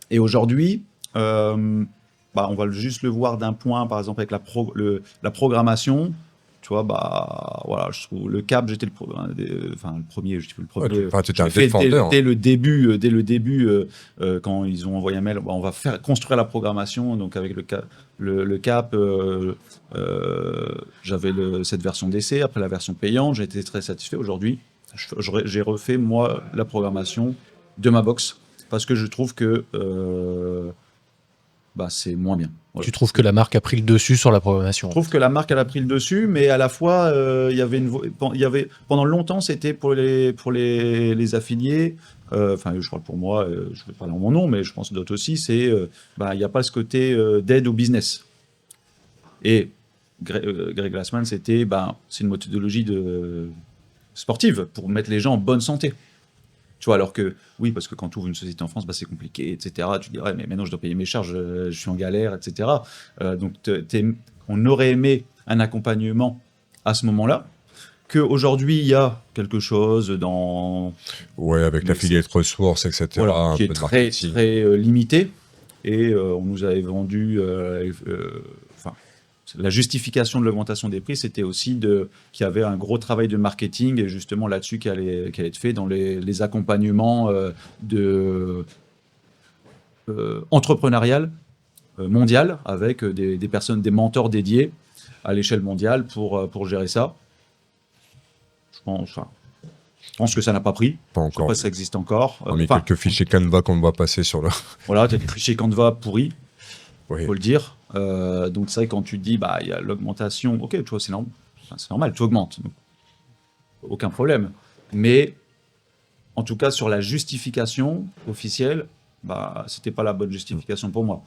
Et aujourd'hui, on va juste le voir d'un point, par exemple, avec la programmation. Tu vois, voilà, je trouve le cap, j'étais le premier, je dis le premier. Tu étais un défendeur. Dès le début, quand ils ont envoyé un mail, on va construire la programmation. Donc avec le cap, j'avais cette version d'essai, après la version payante, j'ai été très satisfait. Aujourd'hui, j'ai refait moi la programmation de ma box parce que je trouve que c'est moins bien. Voilà. Tu trouves que la marque a pris le dessus sur la programmation? Je trouve que la marque elle a pris le dessus, mais à la fois il y avait pendant longtemps c'était pour les affiliés. Je parle pour moi, je vais parler en mon nom, mais je pense d'autres aussi. C'est il n'y a pas ce côté d'aide au business. Et Greg Glassman, c'est une méthodologie sportive pour mettre les gens en bonne santé. Tu vois, alors que, oui, parce que quand tu ouvres une société en France, c'est compliqué, etc. Tu dirais, mais maintenant je dois payer mes charges, je suis en galère, etc. Donc, on aurait aimé un accompagnement à ce moment-là. qu'aujourd'hui, il y a quelque chose dans... Ouais, avec Mais l'affiliate ressources, etc. Voilà, un qui est peu de très, marketing. très limité. Et on nous avait vendu... enfin, la justification de l'augmentation des prix, c'était aussi qu'il y avait un gros travail de marketing, et justement là-dessus qui allait être fait dans les accompagnements entrepreneurial mondial, avec des personnes, des mentors dédiés à l'échelle mondiale pour gérer ça. Je pense que ça n'a pas pris. Pas Je sais encore. pas si ça existe encore. On a mis quelques fichiers Canva qu'on va passer sur le. Voilà, tu as des fichiers Canva pourris, Oui. faut le dire. Donc c'est vrai, quand tu te dis, bah, il y a l'augmentation, ok, tu vois, c'est normal, tu augmentes. Donc, aucun problème. Mais en tout cas, sur la justification officielle, bah, c'était pas la bonne justification pour moi.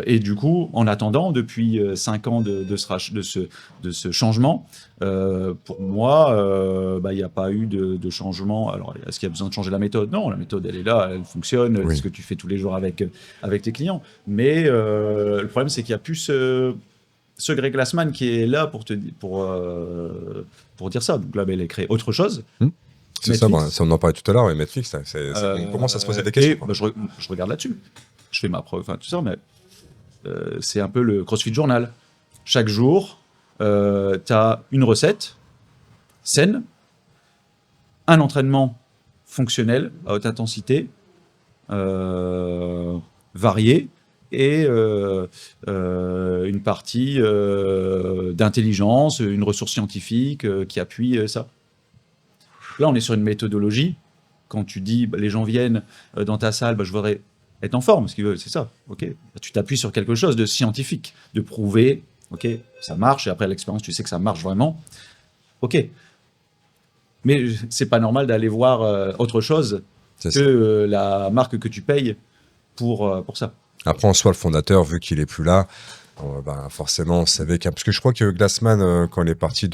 Et du coup, en attendant, depuis 5 ans de ce changement, pour moi, bah, il n'y a pas eu de changement. Alors, est-ce qu'il y a besoin de changer la méthode? Non, la méthode, elle est là, elle fonctionne, Oui. c'est ce que tu fais tous les jours avec tes clients. Mais le problème, c'est qu'il n'y a plus ce Greg Glassman qui est là pour dire ça. Donc là, ben, elle a créé autre chose. C'est ça, Netflix. on en parlait tout à l'heure, et Netflix, on commence à se poser des questions. Et, bah, je regarde là-dessus. Je fais ma preuve, enfin tout ça, mais c'est un peu le CrossFit Journal. Chaque jour, tu as une recette saine, un entraînement fonctionnel à haute intensité, varié, et une partie d'intelligence, une ressource scientifique qui appuie ça. Là, on est sur une méthodologie. Quand tu dis, bah, les gens viennent dans ta salle, bah, je voudrais être en forme, ce qu'ils veulent, c'est ça. Ok. Bah, tu t'appuies sur quelque chose de scientifique, de prouver, ok, ça marche, et après l'expérience, tu sais que ça marche vraiment. Ok. Mais c'est pas normal d'aller voir autre chose que la marque que tu payes pour ça. Après, en soi, le fondateur, vu qu'il est plus là, ben, forcément, on savait parce que je crois que Glassman, quand il est parti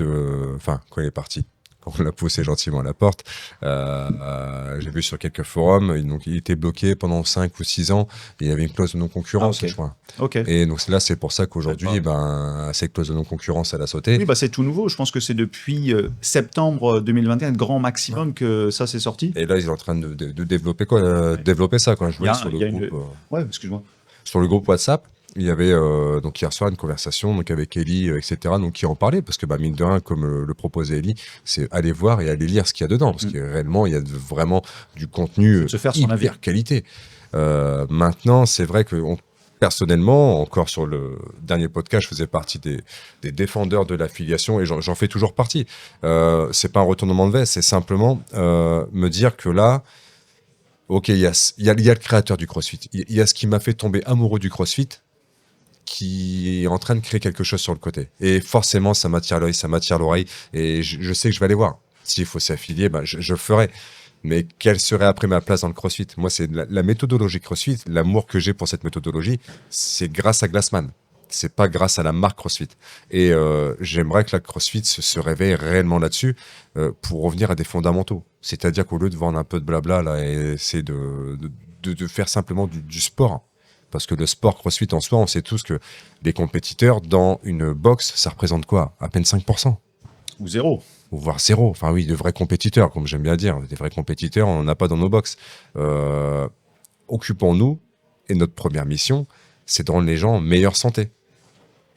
quand on l'a poussé gentiment à la porte, j'ai vu sur quelques forums, donc il était bloqué pendant 5 ou 6 ans, et il y avait une clause de non-concurrence, je crois. Okay. Et donc là, c'est pour ça qu'aujourd'hui, cette clause de non-concurrence, elle a sauté. Oui, bah, c'est tout nouveau. Je pense que c'est depuis septembre 2021, grand maximum, que ça s'est sorti. Et là, ils sont en train de développer développer ça. Quand je voyais sur le groupe, ouais, excuse-moi. Sur le groupe WhatsApp, il y avait donc hier soir une conversation donc avec Ellie, etc. Donc qui en parlait parce que mine de rien, comme le proposait Ellie, c'est aller voir et aller lire ce qu'il y a dedans parce que réellement il y a vraiment du contenu hyper qualité. Maintenant, c'est vrai que personnellement, encore sur le dernier podcast, je faisais partie des défendeurs de l'affiliation et j'en fais toujours partie. C'est pas un retournement de veste, c'est simplement me dire que là. Ok, il y a le créateur du CrossFit. Il y a ce qui m'a fait tomber amoureux du CrossFit qui est en train de créer quelque chose sur le côté. Et forcément, ça m'attire l'œil, ça m'attire l'oreille. Et je sais que je vais aller voir. S'il faut s'affilier, bah, je le ferai. Mais quelle serait après ma place dans le CrossFit? Moi, c'est la méthodologie CrossFit, l'amour que j'ai pour cette méthodologie, c'est grâce à Glassman. C'est pas grâce à la marque CrossFit. Et j'aimerais que la CrossFit se réveille réellement là-dessus pour revenir à des fondamentaux. C'est-à-dire qu'au lieu de vendre un peu de blabla là, et essayer de faire simplement du sport, parce que le sport CrossFit en soi, on sait tous que les compétiteurs dans une box, ça représente quoi? À peine 5%. Ou 0. Ou voire 0. Enfin oui, de vrais compétiteurs, comme j'aime bien dire. Des vrais compétiteurs, on n'en a pas dans nos box. Occupons-nous, et notre première mission, c'est de rendre les gens en meilleure santé.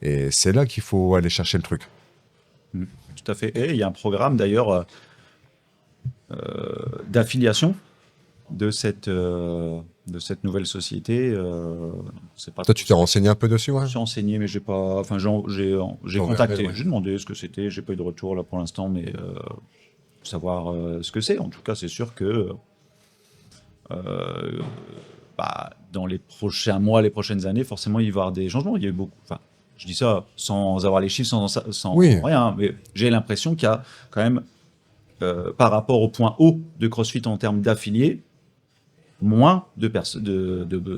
Et c'est là qu'il faut aller chercher le truc. Tout à fait. Et il y a un programme d'ailleurs d'affiliation de cette nouvelle société. Toi, tu t'es renseigné un peu dessus, ouais? Je suis renseigné, mais j'ai pas. Enfin, j'ai contacté, j'ai demandé ce que c'était. J'ai pas eu de retour là pour l'instant, mais savoir ce que c'est. En tout cas, c'est sûr que dans les prochains mois, les prochaines années, forcément, il va y avoir des changements. Il y a eu beaucoup. Enfin, je dis ça sans avoir les chiffres, sans rien, mais j'ai l'impression qu'il y a quand même, par rapport au point haut de CrossFit en termes d'affiliés, moins de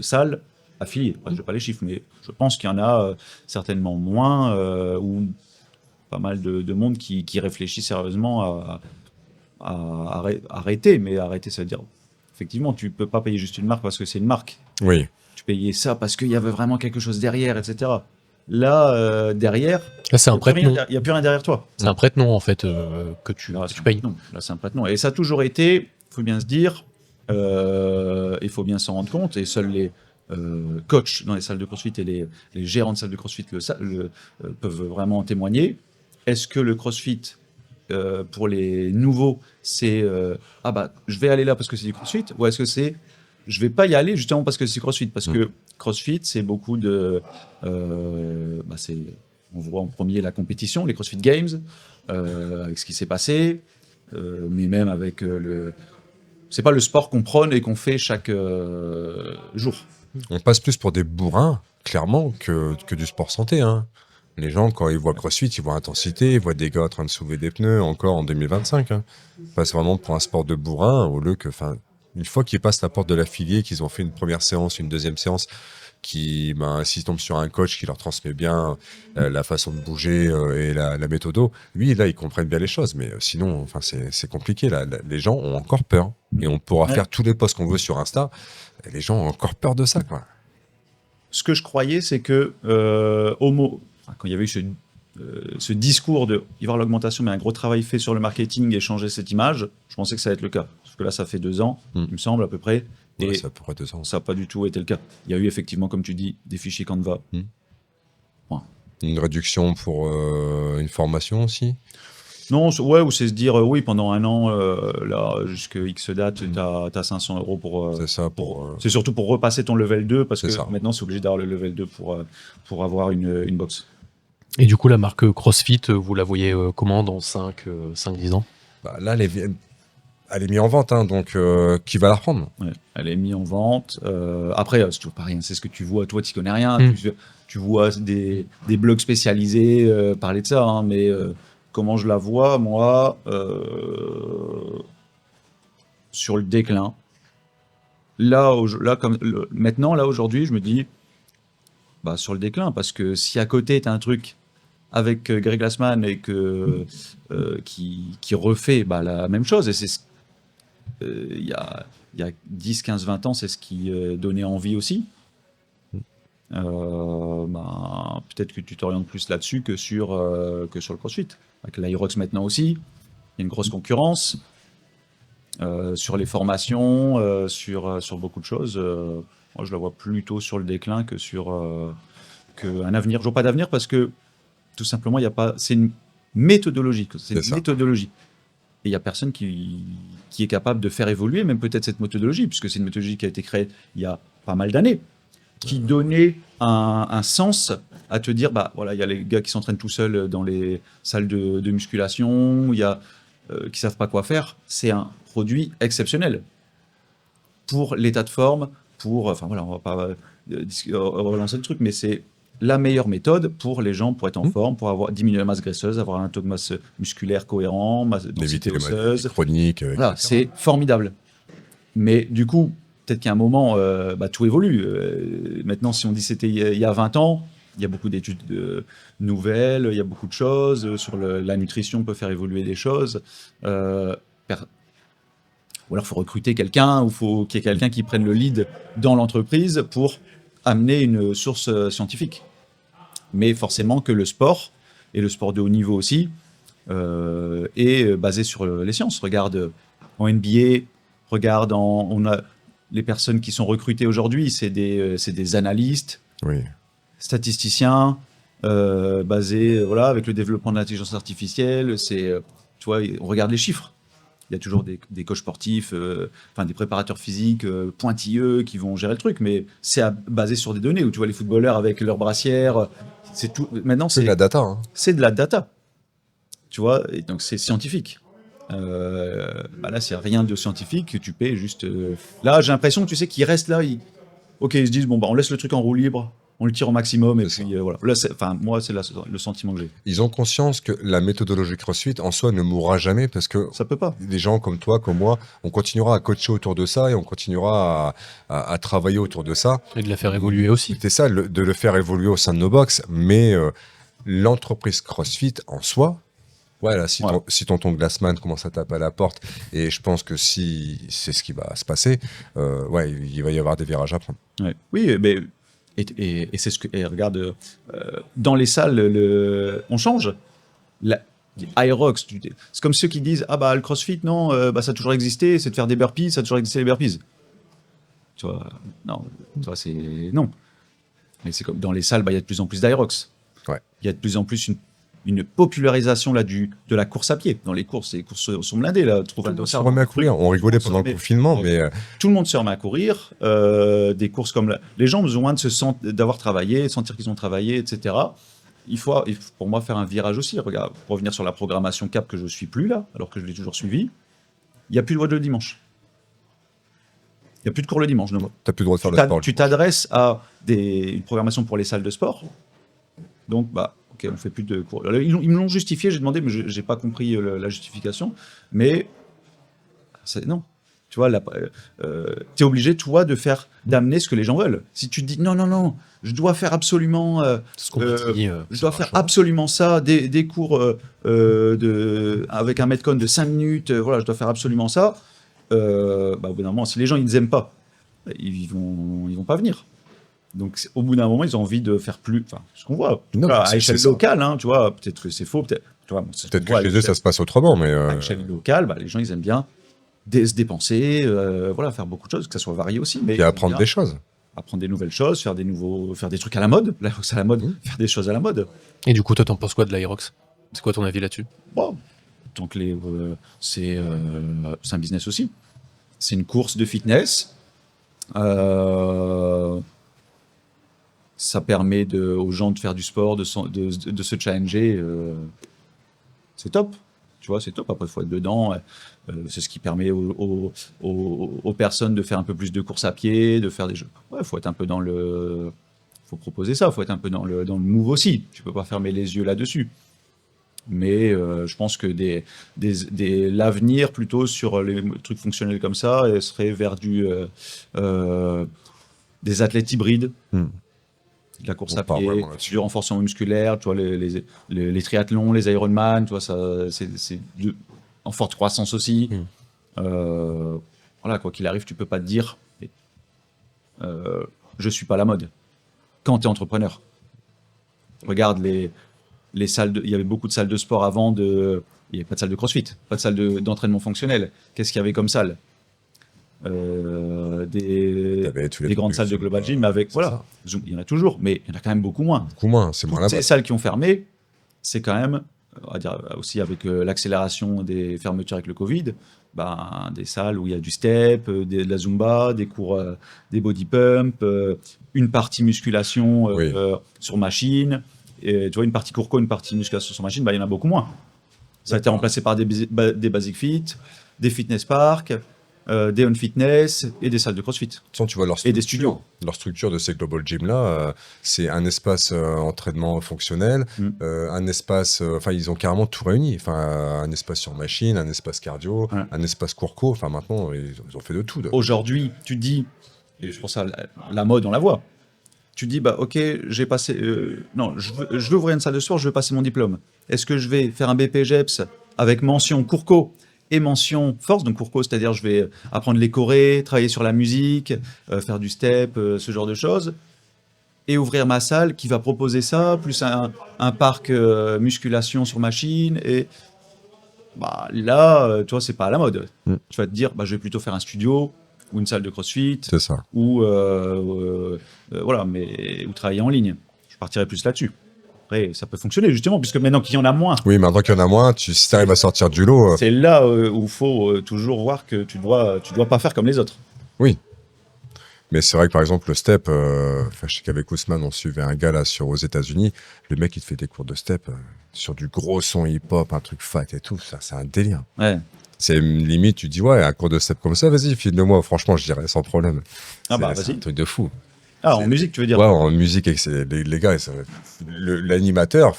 salles affiliées. Je n'ai pas les chiffres, mais je pense qu'il y en a certainement moins, ou pas mal de monde qui réfléchit sérieusement à arrêter. Mais arrêter, ça veut dire, effectivement, tu ne peux pas payer juste une marque parce que c'est une marque. Oui. Tu payais ça parce qu'il y avait vraiment quelque chose derrière, etc. Là, derrière, Là, c'est un il n'y prête-nom. a plus rien derrière toi. C'est un prête-nom, en fait, que tu Là, c'est un payes. prête-nom. Là, c'est un prête-nom. Et ça a toujours été, il faut bien se dire, il faut bien s'en rendre compte, et seuls les coachs dans les salles de CrossFit et les gérants de salles de CrossFit peuvent vraiment en témoigner. Est-ce que le CrossFit, pour les nouveaux, c'est je vais aller là parce que c'est du CrossFit, ou est-ce que c'est je vais pas y aller justement parce que c'est CrossFit? Parce que CrossFit, c'est beaucoup de on voit en premier la compétition, les CrossFit Games, avec ce qui s'est passé, mais même avec c'est pas le sport qu'on prône et qu'on fait chaque jour. On passe plus pour des bourrins, clairement, que du sport santé. Hein. Les gens, quand ils voient CrossFit, ils voient intensité, ils voient des gars en train de soulever des pneus, encore en 2025. Hein. Ils passent vraiment pour un sport de bourrin, au lieu que, une fois qu'ils passent la porte de l'affilié, qu'ils ont fait une première séance, une deuxième séance, s'ils tombent sur un coach qui leur transmet bien la façon de bouger et la méthode, lui, là, ils comprennent bien les choses. Mais sinon, c'est compliqué. Là. Les gens ont encore peur. Et on pourra faire tous les posts qu'on veut sur Insta. Les gens ont encore peur de ça, quoi. Ce que je croyais, c'est que quand il y avait eu ce discours de il va y avoir l'augmentation, mais un gros travail fait sur le marketing et changer cette image, je pensais que ça allait être le cas. Parce que là, ça fait 2 ans, il me semble, à peu près. Ouais, Et ça pourrait être 2 ans. ça n'a pas du tout été le cas. Il y a eu effectivement, comme tu dis, des fichiers Canva. Une réduction pour une formation aussi. Non, ou c'est se dire, oui, pendant 1 an, là, jusqu'à X date, tu as 500 € pour... C'est ça, c'est surtout pour repasser ton level 2, parce que ça. maintenant, c'est obligé d'avoir le level 2 pour avoir une box. Et du coup, la marque CrossFit, vous la voyez comment dans 5-10 ans? Là, elle est mise en vente, hein, donc qui va la reprendre? Ouais, elle est mise en vente. Après, c'est toujours pas rien. C'est ce que tu vois. Toi, tu connais rien. Tu vois des blogs spécialisés parler de ça. Hein, mais comment je la vois, moi, sur le déclin. Maintenant, là, aujourd'hui, je me dis, sur le déclin. Parce que si à côté, tu as un truc avec Greg Glassman et qui refait la même chose, et c'est il y a 10, 15, 20 ans, c'est ce qui donnait envie aussi. Peut-être que tu t'orientes plus là-dessus que sur le CrossFit. Avec l'Irox maintenant aussi, il y a une grosse concurrence sur les formations, sur beaucoup de choses. Moi, je la vois plutôt sur le déclin que sur qu'un avenir. Je vois pas d'avenir parce que tout simplement, il y a pas. C'est une méthodologie. C'est une méthodologie. Et il n'y a personne qui est capable de faire évoluer, même peut-être cette méthodologie, puisque c'est une méthodologie qui a été créée il y a pas mal d'années, qui donnait un sens à te dire, il y a les gars qui s'entraînent tout seuls dans les salles de musculation, il y a qui savent pas quoi faire. C'est un produit exceptionnel pour l'état de forme, on va pas relancer le truc, mais c'est la meilleure méthode pour les gens pour être en forme, pour diminuer la masse graisseuse, avoir un taux de masse musculaire cohérent, densité osseuse. Chronique. Voilà, c'est formidable. Mais du coup, peut-être qu'à un moment, tout évolue. Maintenant, si on dit c'était il y a 20 ans, il y a beaucoup d'études nouvelles, il y a beaucoup de choses. Sur la nutrition, peut faire évoluer des choses. Ou alors, il faut recruter quelqu'un, ou il faut qu'il y ait quelqu'un qui prenne le lead dans l'entreprise pour amener une source scientifique. Mais forcément que le sport, et le sport de haut niveau aussi, est basé sur les sciences. Regarde en NBA, on a les personnes qui sont recrutées aujourd'hui, c'est des analystes, statisticiens, basés avec le développement de l'intelligence artificielle. On regarde les chiffres. Il y a toujours des coachs sportifs, des préparateurs physiques pointilleux qui vont gérer le truc, mais c'est basé sur des données où tu vois les footballeurs avec leurs brassières. C'est tout. Maintenant, c'est de la data. Hein. C'est de la data. Tu vois, et donc c'est scientifique. Là, c'est rien de scientifique. Tu paies juste. Là, j'ai l'impression, tu sais, qu'ils restent là. Ils se disent on laisse le truc en roue libre. On le tire au maximum et puis voilà. Là, moi, c'est le sentiment que j'ai. Ils ont conscience que la méthodologie CrossFit en soi ne mourra jamais parce que ça peut pas. Des gens comme toi, comme moi, on continuera à coacher autour de ça et on continuera à travailler autour de ça. Et de la faire évoluer aussi. C'est ça, de le faire évoluer au sein de nos box. Mais l'entreprise CrossFit en soi, si tonton Glassman commence à taper à la porte, et je pense que si c'est ce qui va se passer, il va y avoir des virages à prendre. Ouais. Oui, mais Et c'est ce que. Et regarde, dans les salles, on change. Aerox, c'est comme ceux qui disent ah bah le CrossFit non, ça a toujours existé, c'est de faire des burpees, ça a toujours existé les burpees. Tu vois, non, tu vois, c'est non. Mais c'est comme dans les salles, il y a de plus en plus d'Aerox. Ouais. Il y a de plus en plus une popularisation là de la course à pied. Dans les courses sont blindées là. Tout le monde se remet à courir. On rigolait pendant le confinement, mais tout le monde se remet à courir. Des courses comme les gens ont besoin d'avoir travaillé, de sentir qu'ils ont travaillé, etc. Il faut pour moi faire un virage aussi. Regarde, pour revenir sur la programmation CAP que je suis plus là, alors que je l'ai toujours suivi. Il n'y a plus de voie le dimanche. Il n'y a plus de cours le dimanche. Tu n'as plus le droit de faire de sport. Tu t'adresses à une programmation pour les salles de sport. Donc, ok, on fait plus de cours. Alors, ils me l'ont justifié, j'ai demandé, mais je n'ai pas compris la justification. Mais, non. Tu vois, tu es obligé, toi, d'amener ce que les gens veulent. Si tu te dis, non, je dois faire absolument... je dois faire absolument ça, des cours avec un metcon de 5 minutes, voilà, je dois faire absolument ça. Au bout d'un moment, si les gens, ils n'aiment pas, ils vont pas venir. Donc, au bout d'un moment, ils ont envie de faire plus... Enfin, ce qu'on voit, à échelle locale, hein, tu vois, peut-être que c'est faux, peut-être que chez eux, ça se passe autrement, mais... À échelle locale, les gens, ils aiment bien se dépenser, faire beaucoup de choses, que ça soit varié aussi. Mais et apprendre des choses. Apprendre des nouvelles choses, faire des trucs à la mode. L'Aerox à la mode, faire des choses à la mode. Et du coup, toi, t'en penses quoi de l'Aerox? C'est quoi ton avis là-dessus? Bon, donc c'est un business aussi. C'est une course de fitness. Ça permet aux gens de faire du sport, de se challenger. C'est top. Tu vois, c'est top. Après, il faut être dedans. C'est ce qui permet aux personnes de faire un peu plus de courses à pied, de faire des jeux. Ouais, il faut être un peu dans le... faut proposer ça. Il faut être un peu dans le move aussi. Tu peux pas fermer les yeux là-dessus. Mais je pense que l'avenir, plutôt sur les trucs fonctionnels comme ça, serait vers des athlètes hybrides. De la course à pied, du renforcement musculaire, tu vois, les triathlons, les Ironman, tu vois, ça, c'est en forte croissance aussi. Voilà, quoi qu'il arrive, tu peux pas te dire je suis pas à la mode. Quand tu es entrepreneur, regarde les salles, il y avait beaucoup de salles de sport avant, il n'y avait pas de salle de CrossFit, pas de salle d'entraînement fonctionnel. Qu'est-ce qu'il y avait comme salle? Des grandes salles de Global Gym avec Zoom, il y en a toujours, mais il y en a quand même beaucoup moins. C'est moins là-bas. Ces salles qui ont fermé, c'est quand même, on va dire aussi avec l'accélération des fermetures avec le Covid, des salles où il y a du step, de la Zumba, des cours, des body pump, une partie musculation sur machine, et tu vois, une partie courco, une partie musculation sur machine, il y en a beaucoup moins. Ça a été remplacé par des Basic Fit, des fitness parks, des on fitness et des salles de CrossFit. Tu vois et des studios. Leur structure de ces Global Gym là, c'est un espace entraînement fonctionnel, un espace, ils ont carrément tout réuni. Un espace sur machine, un espace cardio, un espace courco. Maintenant, ils ont fait de tout. Aujourd'hui, tu te dis, et je pense à la mode, on la voit. Tu te dis, ok, j'ai passé. Non, je veux ouvrir une salle de sport, je veux passer mon diplôme. Est-ce que je vais faire un BPGEPS avec mention courco et mention force, donc courco, c'est-à-dire je vais apprendre les chorés, travailler sur la musique, faire du step, ce genre de choses, et ouvrir ma salle qui va proposer ça, plus un parc musculation sur machine, et là, tu vois, c'est pas à la mode. Tu vas te dire, je vais plutôt faire un studio, ou une salle de CrossFit, c'est ça. Ou travailler en ligne. Je partirais plus là-dessus. Après, ça peut fonctionner justement, puisque maintenant qu'il y en a moins. Oui, maintenant qu'il y en a moins, si tu arrives à sortir du lot. C'est là où il faut toujours voir que tu dois pas faire comme les autres. Oui. Mais c'est vrai que par exemple, le step, je sais qu'avec Ousmane, on suivait un gars là aux États-Unis. Le mec, il te fait des cours de step sur du gros son hip-hop, un truc fat et tout. Ça, c'est un délire. Ouais. C'est limite, tu dis, un cours de step comme ça, vas-y, file-le-moi. Franchement, je dirais sans problème. Vas-y. C'est un truc de fou. En musique, tu veux dire? Ouais, en musique, les gars, l'animateur,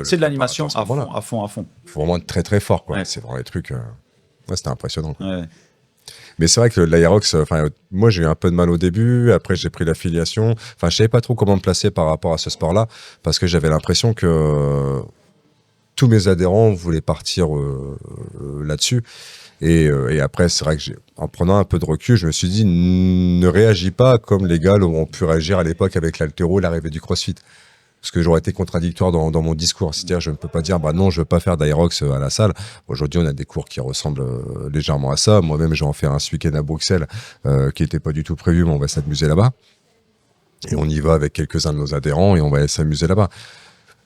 c'est de l'animation à fond. Il faut vraiment être très très fort, quoi. Ouais. C'est vraiment des trucs. C'était impressionnant. Ouais. Mais c'est vrai que l'Aerox, moi j'ai eu un peu de mal au début. Après, j'ai pris l'affiliation. Je savais pas trop comment me placer par rapport à ce sport-là, parce que j'avais l'impression que tous mes adhérents voulaient partir là-dessus. Et après, c'est vrai que en prenant un peu de recul, je me suis dit, ne réagis pas comme les gars ont pu réagir à l'époque avec l'haltéro et l'arrivée du CrossFit. Parce que j'aurais été contradictoire dans mon discours. C'est-à-dire, je ne peux pas dire, bah non, je veux pas faire d'Aerox à la salle. Aujourd'hui, on a des cours qui ressemblent légèrement à ça. Moi-même, je vais en faire un ce week-end à Bruxelles, qui était pas du tout prévu, mais on va s'amuser là-bas. Et on y va avec quelques-uns de nos adhérents et on va s'amuser là-bas.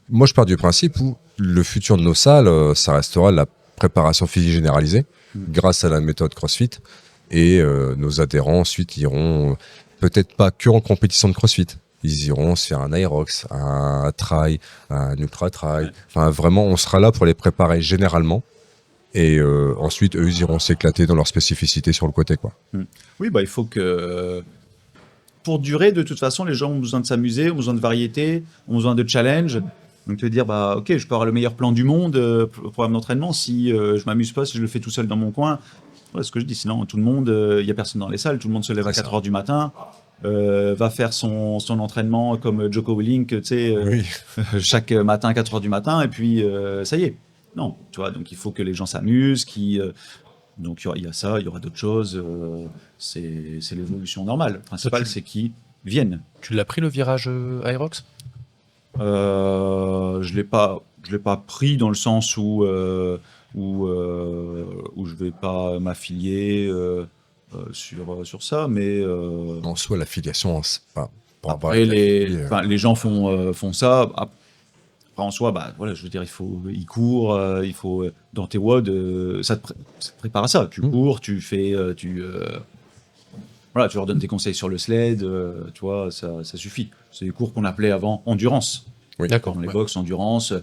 Moi, je pars du principe où le futur de nos salles, ça restera la préparation physique généralisée, grâce à la méthode CrossFit. Et nos adhérents, ensuite, iront peut-être pas que en compétition de CrossFit. Ils iront se faire un Aerox, un trail, un ultra trail. Enfin, vraiment, on sera là pour les préparer généralement. Et ensuite, eux, ils iront s'éclater dans leur spécificité sur le côté, quoi. Oui, bah, il faut que... Pour durer, de toute façon, les gens ont besoin de s'amuser, ont besoin de variété, ont besoin de challenge. Donc, te dire, bah, ok, je peux avoir le meilleur plan du monde, programme d'entraînement, si je m'amuse pas, si je le fais tout seul dans mon coin. Voilà ce que je dis. Sinon, tout le monde, il y a personne dans les salles, tout le monde se lève à 4 heures du matin. Va faire son entraînement comme Jocko Willink, tu sais, chaque matin à 4 heures du matin, et puis ça y est. Non, tu vois, donc il faut que les gens s'amusent, donc il y a ça, il y aura d'autres choses, c'est l'évolution normale. Le principal, c'est qu'ils viennent. Tu l'as pris le virage Aerox ? Je l'ai pas pris dans le sens où je vais pas m'affilier sur ça, mais En soi, l'affiliation, c'est pas pour avoir après, été les gens font ça. Après, en soi, bah, voilà, je veux dire, ils courent, il faut, dans tes WOD, ça te prépare à ça. Tu cours, tu fais, voilà, tu leur donnes des conseils sur le sled, tu vois, ça suffit. C'est des cours qu'on appelait avant endurance. Oui. D'accord. Dans les box, endurance,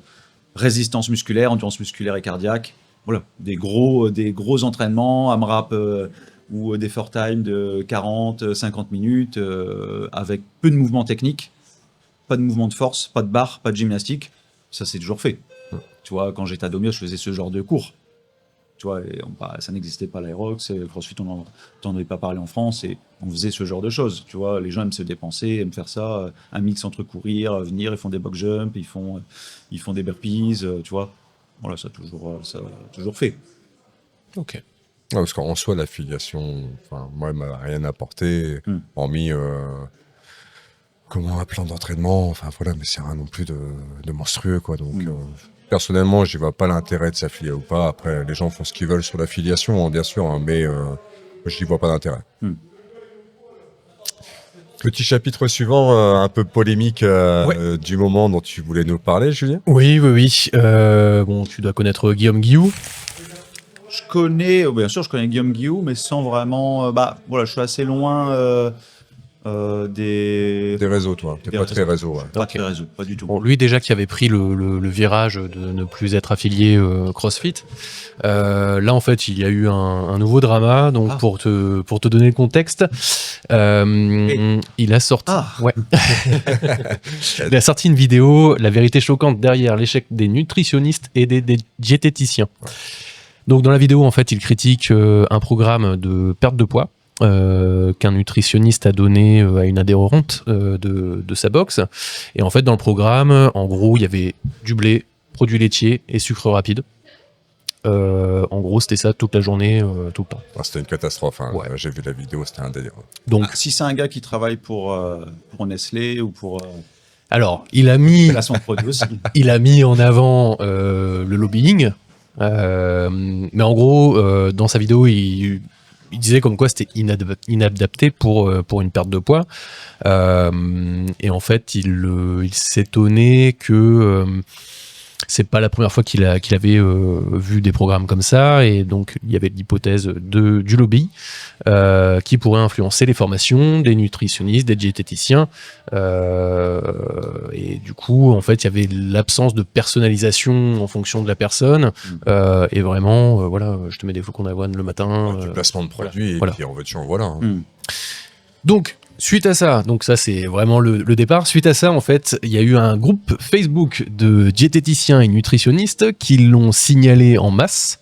résistance musculaire, endurance musculaire et cardiaque. Voilà, des gros entraînements, AMRAP ou des effort time de 40, 50 minutes, avec peu de mouvements techniques, pas de mouvements de force, pas de barre, pas de gymnastique. Ça, c'est toujours fait. Tu vois, quand j'étais à Domios, je faisais ce genre de cours. Tu vois, et ça n'existait pas l'Aerox, CrossFit, on n'entendait pas parler en France, et on faisait ce genre de choses. Tu vois, les gens aiment se dépenser, aiment faire ça, un mix entre courir, venir, ils font des box jumps, ils font des burpees, tu vois. Voilà, ça a toujours fait. Ok. parce qu'en soi, l'affiliation, enfin, moi, elle m'a rien apporté, hormis comment un plan d'entraînement, enfin voilà, mais c'est rien non plus de monstrueux, quoi. Donc, personnellement, j'y vois pas l'intérêt de s'affilier ou pas. Après, les gens font ce qu'ils veulent sur l'affiliation, bien sûr, hein, mais j'y vois pas d'intérêt. Petit chapitre suivant, un peu polémique du moment dont tu voulais nous parler, Julien. Oui. Bon, tu dois connaître Guillaume Guillou. Bien sûr, je connais Guillaume Guillou, mais sans vraiment. Voilà, je suis assez loin des réseaux, toi. T'es pas très réseau. Ouais. Pas très réseau, pas du tout. Bon, lui déjà qui avait pris le virage de ne plus être affilié CrossFit. Là en fait il y a eu un nouveau drama. Donc pour te donner le contexte, il a sorti. Il a sorti une vidéo, la vérité choquante derrière l'échec des nutritionnistes et des diététiciens. Donc dans la vidéo en fait il critique un programme de perte de poids. Qu'un nutritionniste a donné à une adhérente de sa box. Et en fait, dans le programme, en gros, il y avait du blé, produits laitiers et sucre rapide. En gros, c'était ça toute la journée, tout le temps. C'était une catastrophe. Hein. Ouais. J'ai vu la vidéo, c'était un délire. Donc, si c'est un gars qui travaille pour Nestlé ou pour... alors, il a mis en avant le lobbying. Mais en gros, dans sa vidéo, il disait comme quoi c'était inadapté pour une perte de poids. Et en fait, il s'étonnait que c'est pas la première fois qu'il avait vu des programmes comme ça. Et donc, il y avait l'hypothèse du lobby qui pourrait influencer les formations des nutritionnistes, des diététiciens. Et du coup, en fait, il y avait l'absence de personnalisation en fonction de la personne. Et vraiment, voilà, je te mets des flocons d'avoine le matin. Du placement de produits, voilà. Et puis en veux-tu, en voilà. Hein. Donc, suite à ça, donc ça c'est vraiment le départ, suite à ça en fait, il y a eu un groupe Facebook de diététiciens et nutritionnistes qui l'ont signalé en masse.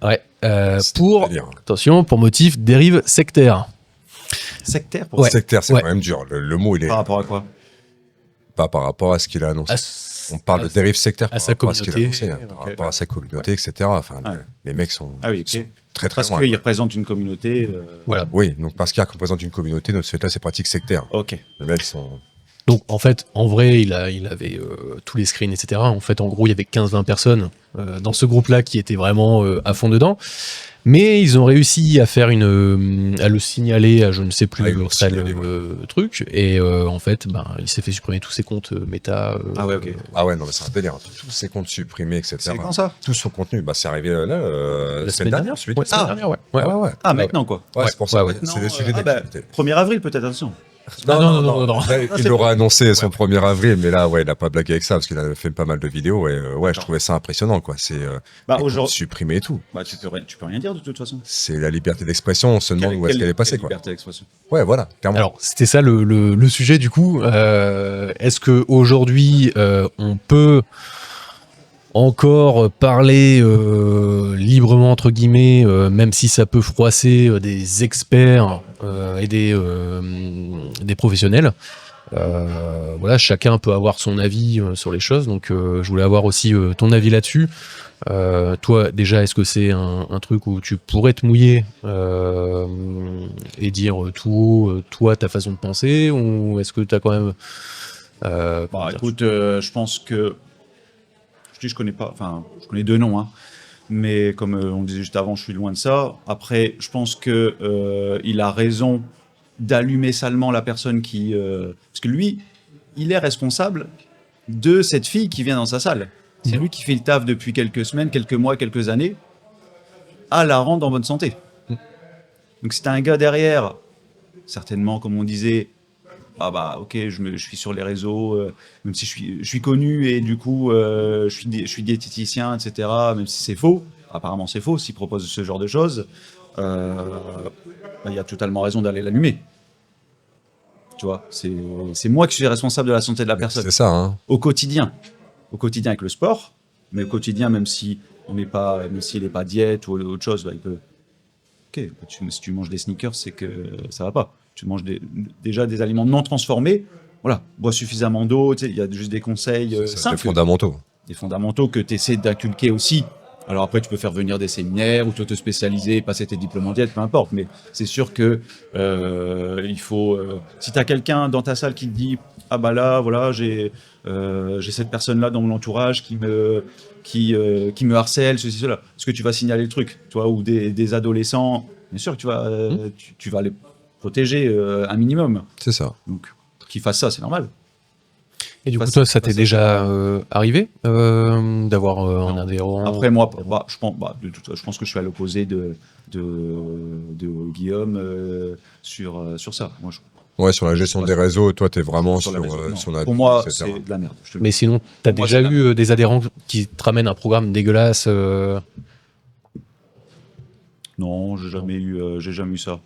Ouais, pour motif dérive sectaire. Sectaire Sectaire, c'est quand même dur. Le mot, il est... Par rapport à quoi? Pas par rapport à ce qu'il a annoncé. On parle de dérive sectaire à sa par rapport à ce qu'il a communauté. annoncé, hein, par Ok. rapport à sa communauté, etc. Enfin, Ouais. les mecs sont, Ah oui, sont ok. très très Parce loin. qu'il représente une communauté. Voilà. Oui, donc parce qu'il représente une communauté, donc c'est là ses pratiques sectaires. Ok. Les mecs sont. Donc en fait, en vrai, il avait tous les screens, etc. En fait, en gros, il y avait 15-20 personnes dans ce groupe-là qui étaient vraiment à fond dedans. Mais ils ont réussi à faire à le signaler à je ne sais plus Ah, ils l'ont quel signalé, truc. Et en fait, ben, il s'est fait supprimer tous ses comptes méta. Ah ouais, ok. Ah ouais, non, mais c'est un délire. Tous ces comptes supprimés, etc. C'est quand ça? Tout son contenu, bah, c'est arrivé là, La semaine dernière, celui ouais, semaine dernière, ouais. Ouais, ouais. Ah, maintenant quoi. Ouais, c'est pour ça. Ouais, ouais. C'est des sujets bah, d'actualité. 1er avril peut-être, attention. Non. Là, il c'est l'aura annoncé son 1er avril, mais là, ouais, il a pas blagué avec ça parce qu'il a fait pas mal de vidéos et ouais, je trouvais ça impressionnant, quoi. C'est Bah, les comptes aujourd'hui- supprimés et tout. Bah, tu peux rien dire de toute façon. C'est la liberté d'expression. On se demande où est-ce qu'elle est passée, quoi. Liberté d'expression. Ouais, voilà, clairement. Alors, c'était ça le sujet du coup. Est-ce que aujourd'hui on peut encore parler librement entre guillemets, même si ça peut froisser des experts et des professionnels. Voilà, chacun peut avoir son avis sur les choses. Donc, je voulais avoir aussi ton avis là-dessus. Toi, déjà, est-ce que c'est un truc où tu pourrais te mouiller et dire tout haut, toi, ta façon de penser, ou est-ce que tu as quand même... Bah, comment dire, écoute, je pense que. Je connais pas. Enfin, je connais deux noms, hein. Mais comme on disait juste avant, je suis loin de ça. Après, je pense que il a raison d'allumer salement la personne qui. Parce que lui, il est responsable de cette fille qui vient dans sa salle. C'est lui qui fait le taf depuis quelques semaines, quelques mois, quelques années, à la rendre en bonne santé. Donc si t'as un gars derrière, certainement, comme on disait, ah bah ok, je suis sur les réseaux, même si je suis connu et du coup je suis diététicien, etc. Même si c'est faux, apparemment c'est faux, s'il propose ce genre de choses, bah, il y a totalement raison d'aller l'allumer. Tu vois, c'est moi qui suis responsable de la santé de la personne C'est ça, hein. au quotidien avec le sport, mais au quotidien, même si on n'est pas, même s'il n'est pas diète ou autre chose, bah, il peut. Ok, si tu manges des sneakers, c'est que ça va pas. Tu manges déjà des aliments non transformés. Voilà, bois suffisamment d'eau. Tu sais, il y a juste des conseils C'est les simples, fondamentaux. des fondamentaux que tu essaies d'inculquer aussi. Alors après, tu peux faire venir des séminaires ou te spécialiser, passer tes diplômes en diète, peu importe. Mais c'est sûr que il faut. Si tu as quelqu'un dans ta salle qui te dit ah bah là, voilà, j'ai cette personne-là dans mon entourage qui me harcèle, ceci, cela. Est-ce que tu vas signaler le truc, tu vois, ou des adolescents, bien sûr que tu vas les protéger un minimum. C'est ça. Donc, qu'ils fassent ça, c'est normal. Et du coup, Face- toi, ça t'est face- déjà arrivé d'avoir un Non. adhérent? Après, moi, je pense que je suis à l'opposé de Guillaume sur ça. Moi, Ouais, sur la gestion des réseaux, toi, t'es vraiment sur sur, la raison, non. sur la. Pour moi, etc. c'est de la merde. Je te le Mais dis. sinon, t'as Pour moi, déjà c'est eu des adhérents qui te ramènent un programme dégueulasse Non, j'ai jamais eu ça.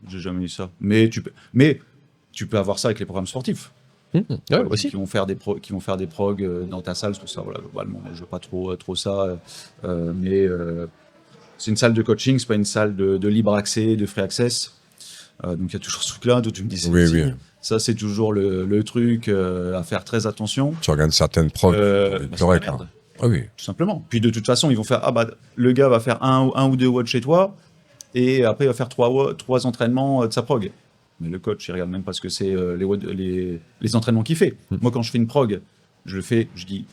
J'ai jamais eu ça. Mais tu peux avoir ça avec les programmes sportifs. Ouais, aussi. Qui vont faire des prog dans ta salle, tout ça. Voilà, globalement, je veux pas trop ça. Mais c'est une salle de coaching, c'est pas une salle de libre accès, de free access. Donc il y a toujours ce truc-là, toi tu me dis Oui, oui. ça c'est toujours le truc à faire très attention. Tu regardes certaines prods, Bah, c'est correct. la merde, Ah oui. tout simplement. Puis de toute façon, ils vont faire le gars va faire un ou deux watts chez toi et après il va faire trois entraînements de sa prog. Mais le coach, il regarde même pas ce que c'est les entraînements qu'il fait. Moi, quand je fais une prog, je dis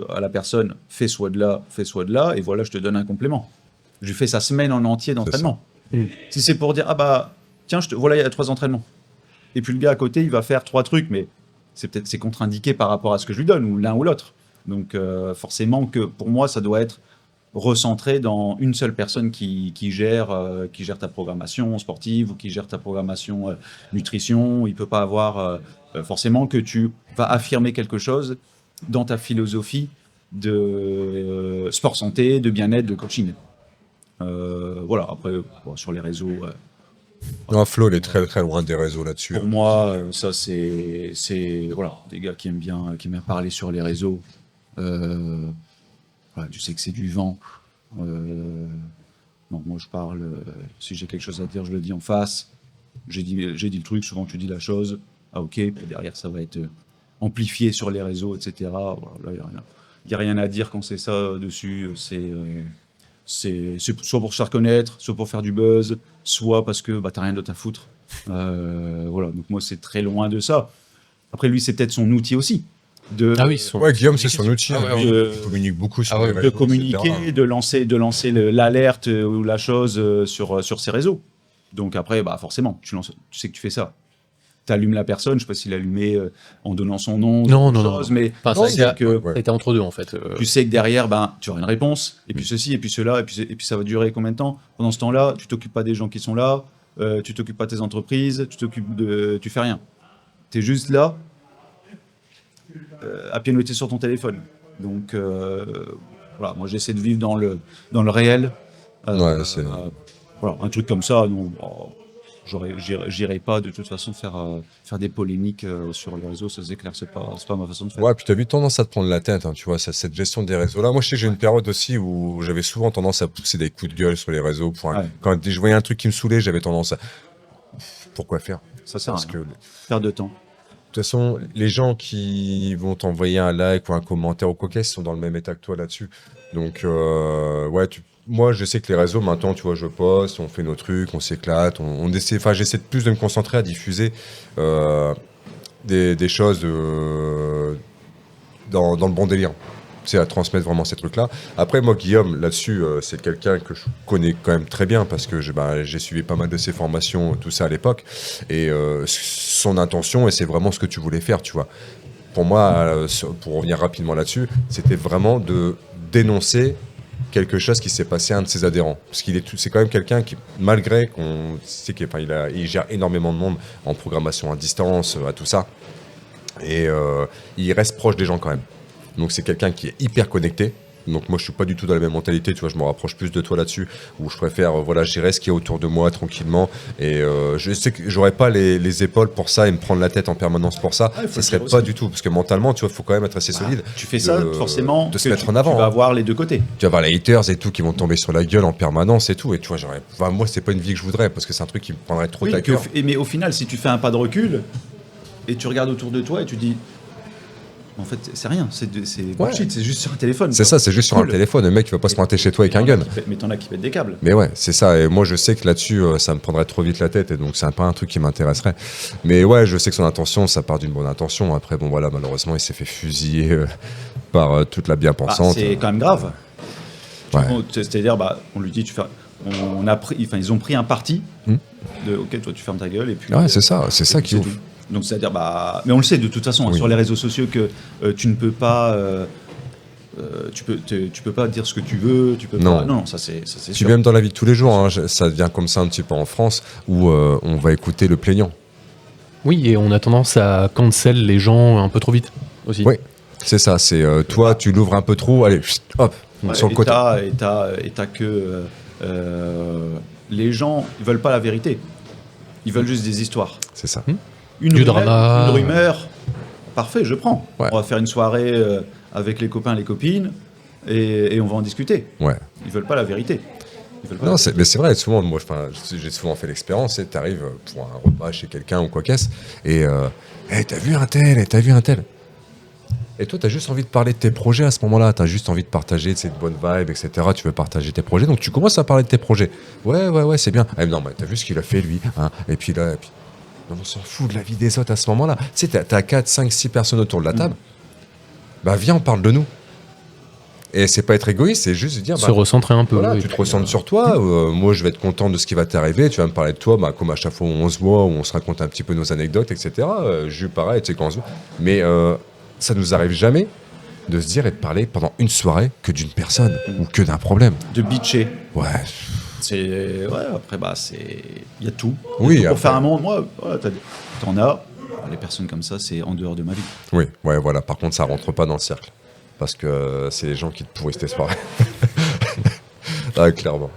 à la personne, fais soit de là, et voilà, je te donne un complément. Je lui fais sa semaine en entier d'entraînement. Si c'est pour dire, tiens, voilà, il y a 3 entraînements. Et puis le gars à côté, il va faire 3 trucs, mais c'est contre-indiqué par rapport à ce que je lui donne, ou l'un ou l'autre. Donc forcément que pour moi, ça doit être recentré dans une seule personne qui gère ta programmation sportive ou qui gère ta programmation nutrition. Il peut pas avoir forcément que tu vas affirmer quelque chose dans ta philosophie de sport santé, de bien-être, de coaching. Voilà, après, sur les réseaux, Non, Flo, il est très très loin des réseaux là-dessus. pour moi, ça c'est voilà, des gars qui aiment bien parler sur les réseaux. Voilà, tu sais que c'est du vent. Non, moi je parle. Si j'ai quelque chose à dire, je le dis en face. J'ai dit le truc. Souvent tu dis la chose. Ah ok. Et derrière ça va être amplifié sur les réseaux, etc. Voilà, là, il n'y a rien à dire quand c'est ça dessus. C'est soit pour se faire connaître, soit pour faire du buzz, soit parce que t'as rien d'autre à foutre. Voilà, donc moi c'est très loin de ça. Après lui c'est peut-être son outil aussi. Ouais, Guillaume c'est son outil. Ah ouais, Il communique beaucoup sur les réseaux, de communiquer, etc. de lancer l'alerte ou la chose sur ses réseaux. Donc après, forcément, tu sais que tu fais ça. Tu allumes la personne, je ne sais pas s'il allumé en donnant son nom, Non, autre non. chose, mais Enfin, tu sais que ça a été entre deux en fait. tu sais que derrière, tu auras une réponse, et puis ceci, et puis cela, et puis ça va durer combien de temps? Pendant ce temps-là, tu t'occupes pas des gens qui sont là, tu t'occupes pas des entreprises, tu fais rien. Tu es juste là, à pianoter sur ton téléphone. Donc voilà, moi j'essaie de vivre dans le réel. Ouais, Voilà, un truc comme ça, non, j'irai pas de toute façon faire des polémiques sur les réseaux, ça c'est clair, c'est pas ma façon de faire. Ouais, puis t'as vu tendance à te prendre la tête, hein, tu vois, cette gestion des réseaux-là. Moi, je sais que j'ai une période aussi où j'avais souvent tendance à pousser des coups de gueule sur les réseaux. Quand je voyais un truc qui me saoulait, j'avais tendance à... Pourquoi faire? Ça sert à rien. Que... Perdre de temps. De toute façon, les gens qui vont t'envoyer un like ou un commentaire ou quoi qu'ils sont dans le même état que toi là-dessus. Donc, ouais, moi, je sais que les réseaux, maintenant, tu vois, je poste, on fait nos trucs, on s'éclate, on essaie, enfin, j'essaie de plus de me concentrer à diffuser des choses dans le bon délire. C'est à transmettre vraiment ces trucs-là. Après, moi, Guillaume, là-dessus, c'est quelqu'un que je connais quand même très bien parce que j'ai suivi pas mal de ses formations, tout ça à l'époque. Et son intention, et c'est vraiment ce que tu voulais faire, tu vois. Pour moi, pour revenir rapidement là-dessus, c'était vraiment de dénoncer quelque chose qui s'est passé à un de ses adhérents. Parce c'est quand même quelqu'un qui, malgré qu'on sait il gère énormément de monde en programmation à distance, à tout ça, et il reste proche des gens quand même. Donc c'est quelqu'un qui est hyper connecté. Donc moi je suis pas du tout dans la même mentalité, tu vois, je me rapproche plus de toi là-dessus, où je préfère gérer ce qui est autour de moi tranquillement. Et je sais que j'aurais pas les épaules pour ça et me prendre la tête en permanence pour ça. Ça serait pas du tout, parce que mentalement, tu vois, faut quand même être assez solide. Tu fais ça forcément de se mettre en avant. Tu vas avoir les deux côtés. Tu vas avoir les haters et tout qui vont tomber sur la gueule en permanence et tout. Et tu vois, moi c'est pas une vie que je voudrais parce que c'est un truc qui me prendrait trop à cœur. Mais au final, si tu fais un pas de recul et tu regardes autour de toi et tu dis. En fait, c'est rien, c'est bullshit, c'est juste sur un téléphone. C'est ça, c'est juste sur un téléphone. Le mec, il va pas se pointer chez toi avec un gun. Mais t'en as qui pètent des câbles. Mais ouais, c'est ça. Et moi, je sais que là-dessus, ça me prendrait trop vite la tête. Et donc, c'est pas un truc qui m'intéresserait. Mais ouais, je sais que son intention, ça part d'une bonne intention. Après, bon, voilà, malheureusement, il s'est fait fusiller par toute la bien-pensante. C'est quand même grave. Ouais. C'est-à-dire, on lui dit, ils ont pris un parti de, ok, toi, tu fermes ta gueule. Et puis, ouais, c'est ça qui est ouf. Donc c'est-à-dire, mais on le sait de toute façon sur les réseaux sociaux que tu ne peux pas, tu peux pas dire ce que tu veux, tu peux non. pas. Non, ça c'est sûr. Puis même dans la vie de tous les jours, hein, ça devient comme ça un petit peu en France où on va écouter le plaignant. Oui, et on a tendance à cancel les gens un peu trop vite aussi. Oui, c'est ça. C'est toi, tu l'ouvres un peu trop, allez, hop, sur le côté. Et t'as que les gens, ils veulent pas la vérité, ils veulent juste des histoires. C'est ça. Une rumeur, parfait, je prends. Ouais. On va faire une soirée avec les copains, les copines, et on va en discuter. Ouais. Ils veulent pas la vérité. Non, mais c'est vrai, souvent, moi, j'ai souvent fait l'expérience, tu arrives pour un repas chez quelqu'un ou quoi qu'est-ce, et t'as vu un tel. Et toi, t'as juste envie de parler de tes projets à ce moment-là, t'as juste envie de partager de cette bonne vibe, etc. Tu veux partager tes projets, donc tu commences à parler de tes projets. Ouais, c'est bien. Non, mais t'as vu ce qu'il a fait, lui, hein. Et puis là, non, on s'en fout de la vie des autres à ce moment-là. Tu sais, t'as 4, 5, 6 personnes autour de la table. Viens, on parle de nous. Et c'est pas être égoïste, c'est juste dire... Se recentrer un peu. Voilà, tu te recentres sur toi. Moi, je vais être content de ce qui va t'arriver. Tu vas me parler de toi, comme à chaque fois où on se voit, où on se raconte un petit peu nos anecdotes, etc. Jules, pareil, tu sais, quand on se voit. Mais ça nous arrive jamais de se dire et de parler pendant une soirée que d'une personne ou que d'un problème. De bitcher. Ouais. Après il y a tout. Oui, pour après. faire un monde, moi, t'en as. Les personnes comme ça, c'est en dehors de ma vie. Oui, ouais, voilà. Par contre, ça rentre pas dans le cercle. Parce que c'est les gens qui te pourrissent tes soirées. Clairement.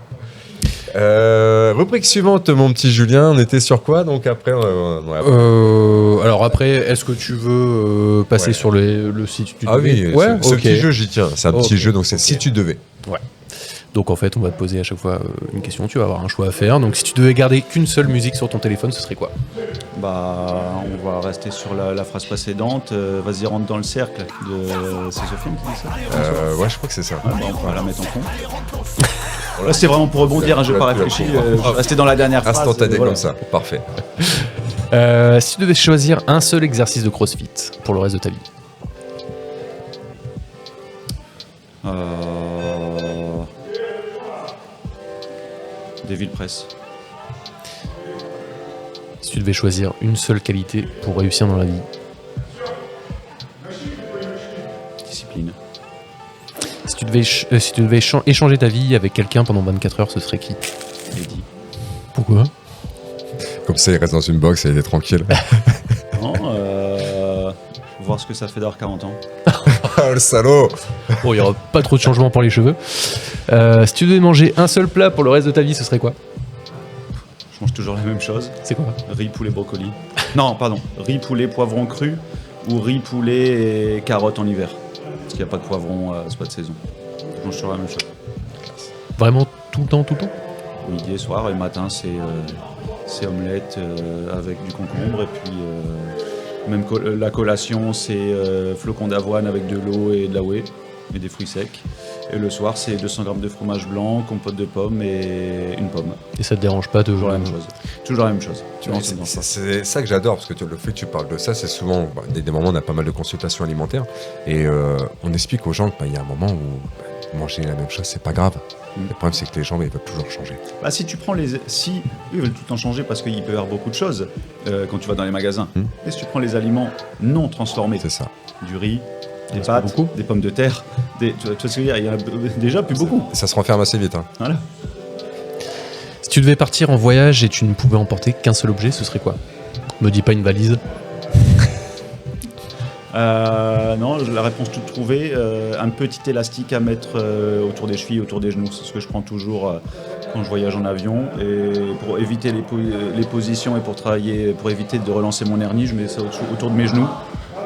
Rubrique suivante, mon petit Julien. On était sur quoi? Donc après, alors après, est-ce que tu veux passer sur le site du Ah oui, ouais, ce petit jeu, j'y tiens. C'est un petit jeu, donc c'est ok. si tu devais. Ouais. Donc en fait, on va te poser à chaque fois une question, tu vas avoir un choix à faire. Donc si tu devais garder qu'une seule musique sur ton téléphone, ce serait quoi? Bah, on va rester sur la phrase précédente. Vas-y, rentre dans le cercle de. C'est Sofiane qui dit ça? Ouais, je crois que c'est ça. Ouais, bah, on va la mettre en fond. Là, c'était vraiment pour rebondir, hein, je n'ai pas réfléchi. Je vais rester dans la dernière phrase. Instantané voilà. comme ça, parfait. Si tu devais choisir un seul exercice de CrossFit pour le reste de ta vie. Des villes presse. Si tu devais choisir une seule qualité pour réussir dans la vie. Discipline. Si tu devais échanger ta vie avec quelqu'un pendant 24 heures, ce serait qui? Eddie. Pourquoi? Comme ça, il reste dans une box et il est tranquille. Non, voir ce que ça fait d'avoir 40 ans. Ah, le salaud! Bon, il n'y aura pas trop de changements pour les cheveux. Si tu devais manger un seul plat pour le reste de ta vie, ce serait quoi? Je mange toujours la même chose. C'est quoi? Riz, poulet, brocoli. Non, pardon. Riz, poulet, poivron cru ou riz, poulet et carottes en hiver. Parce qu'il n'y a pas de poivron, c'est pas de saison. Je mange toujours la même chose. Vraiment tout le temps, tout le temps? Midi et soir, et le matin, c'est omelette avec du concombre. Et puis, même la collation, c'est flocons d'avoine avec de l'eau et de la whey et des fruits secs. Et le soir, c'est 200 grammes de fromage blanc, compote de pommes et une pomme. Et ça te dérange pas de... Toujours la même chose. Toujours la même chose. Tu vois, C'est ça que j'adore, parce que le fait que tu parles de ça, c'est souvent des moments où on a pas mal de consultations alimentaires, et on explique aux gens qu'il y a un moment où manger la même chose, c'est pas grave. Le problème, c'est que les gens, ils veulent toujours changer. Bah, si tu prends si eux, ils veulent tout le temps changer parce qu'il peut y avoir beaucoup de choses quand tu vas dans les magasins. Et si tu prends les aliments non transformés, C'est ça. du riz, des pâtes, des pommes de terre, tu vois ce que je veux dire, il y en a déjà plus beaucoup. Ça se renferme assez vite. Hein. Voilà. Si tu devais partir en voyage et tu ne pouvais emporter qu'un seul objet, ce serait quoi? Me dis pas une valise. Non, la réponse toute trouvée. Un petit élastique à mettre autour des chevilles, autour des genoux. C'est ce que je prends toujours quand je voyage en avion. Et pour éviter les positions et pour éviter de relancer mon hernie, je mets ça autour de mes genoux.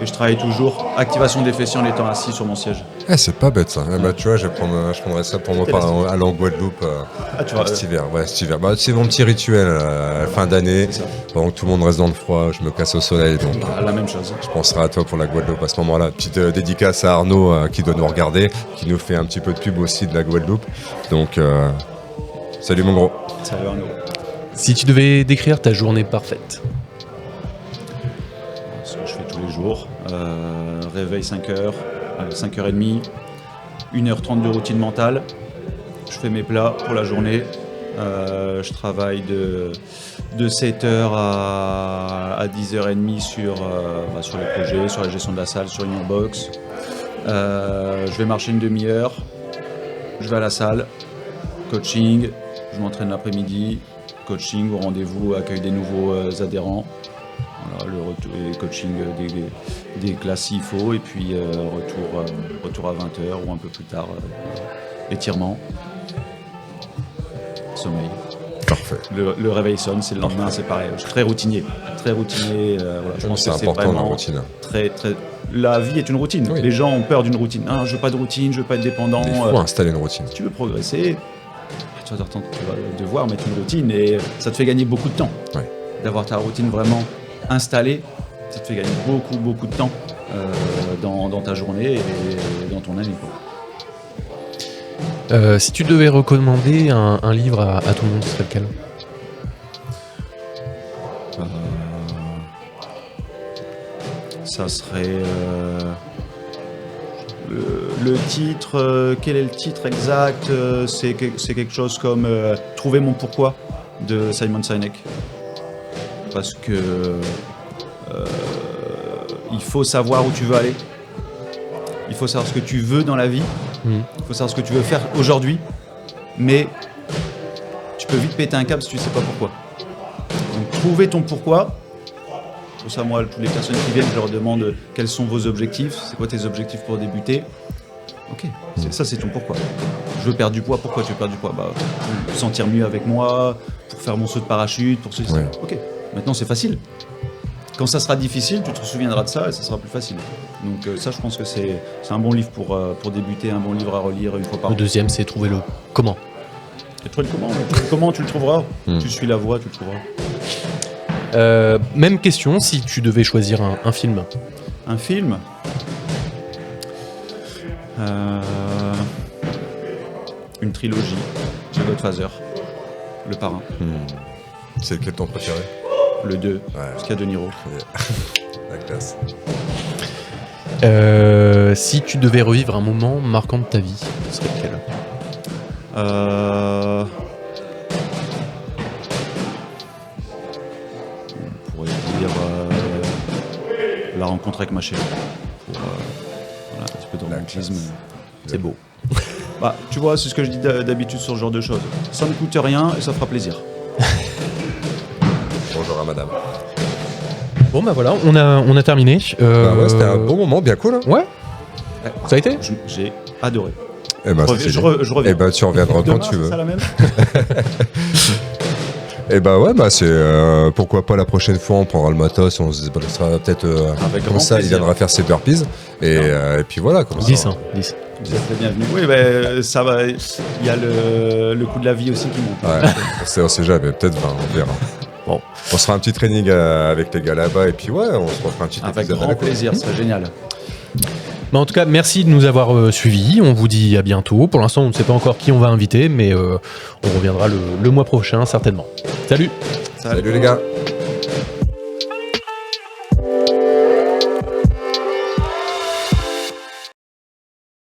Et je travaille toujours activation des fessiers en étant assis sur mon siège. C'est pas bête ça. Bah, tu vois, je prendrais ça pour moi aller en Guadeloupe cet hiver. Ouais, cet hiver. Bah, c'est mon petit rituel fin d'année. Pendant que tout le monde reste dans le froid, je me casse au soleil. Donc, la même chose. Je penserai à toi pour la Guadeloupe à ce moment-là. Petite dédicace à Arnaud qui doit nous regarder, qui nous fait un petit peu de pub aussi de la Guadeloupe. Donc, salut mon gros. Salut Arnaud. Si tu devais décrire ta journée parfaite. Ce que je fais tous les jours. Réveil 5h, 5h30, 1h30 de routine mentale. Je fais mes plats pour la journée. Je travaille de 7h à 10h30 sur les projets, sur la gestion de la salle, sur une box. Je vais marcher une demi-heure. Je vais à la salle. Coaching. Je m'entraîne l'après-midi. Coaching au rendez-vous, accueil des nouveaux adhérents. Voilà, le retour et coaching des classes s'il faut, et puis retour à 20h ou un peu plus tard, étirement, sommeil. Parfait. Le réveil sonne, c'est le lendemain, c'est pareil. Je suis très routinier. Voilà, je pense c'est que c'est important vraiment la routine. très. La vie est une routine. Oui. Les gens ont peur d'une routine. Ah, je veux pas de routine, je veux pas être dépendant. Il faut installer une routine. Si tu veux progresser, tu vas devoir mettre une routine et ça te fait gagner beaucoup de temps. Ouais. D'avoir ta routine vraiment installée, ça te fait gagner beaucoup de temps dans ta journée et dans ton année. Si tu devais recommander un livre à tout le monde, ce serait lequel? Ça serait le titre. Quel est le titre exact? C'est quelque chose comme Trouver mon pourquoi de Simon Sinek. Parce que il faut savoir où tu veux aller. Il faut savoir ce que tu veux dans la vie. Il faut savoir ce que tu veux faire aujourd'hui. Mais tu peux vite péter un câble si tu ne sais pas pourquoi. Donc trouver ton pourquoi. Pour ça, moi, toutes les personnes qui viennent, je leur demande quels sont vos objectifs. C'est quoi tes objectifs pour débuter? Ok, ça c'est ton pourquoi. Je veux perdre du poids. Pourquoi tu veux perdre du poids? Pour me sentir mieux avec moi, pour faire mon saut de parachute, pour ceci. Ouais. Ok, maintenant c'est facile. quand ça sera difficile, tu te souviendras de ça et ça sera plus facile. Donc ça, je pense que c'est un bon livre pour débuter, un bon livre à relire une fois par Le an. deuxième, c'est trouver le comment. Et toi, comment tu le trouveras Tu suis la voie, tu le trouveras. Même question, si tu devais choisir un film. Un film une trilogie, The Godfather, Le Parrain, C'est lequel ton préféré? le 2, Ouais. parce qu'il y a De Niro. La classe. Si tu devais revivre un moment marquant de ta vie, ce serait lequel? On pourrait dire la rencontre avec ma chérie. Pour voilà, un petit peu de La romantisme. C'est beau. Bah, tu vois, c'est ce que je dis d'habitude sur ce genre de choses. Ça ne coûte rien et ça fera plaisir. Bonjour à madame. Bon bah voilà, on a terminé. Bah ouais, c'était un bon moment, bien cool. Hein. Ouais. Ça a été? J'ai adoré. Eh ben, ça, c'est Je bien. reviens. Eh ben, tu reviendras Demain, quand tu c'est veux. ça la même Et bah ouais, bah c'est pourquoi pas la prochaine fois on prendra le matos, on se sera peut-être Avec comme grand ça, plaisir. il viendra faire ses burpees et puis voilà comme 10, ça. hein, 10. Vous êtes bienvenus. Oui, ben, ça va. Il y a le coût de la vie aussi qui monte. Ouais, on sait jamais, peut-être 20, on verra. Bon. On se fera un petit training avec les gars là-bas et puis ouais, on se refera un petit Avec épisode grand avec eux. plaisir, ce serait génial. Bah, en tout cas, merci de nous avoir suivis. On vous dit à bientôt. Pour l'instant, on ne sait pas encore qui on va inviter, mais on reviendra le mois prochain certainement. Salut! Salut les gars.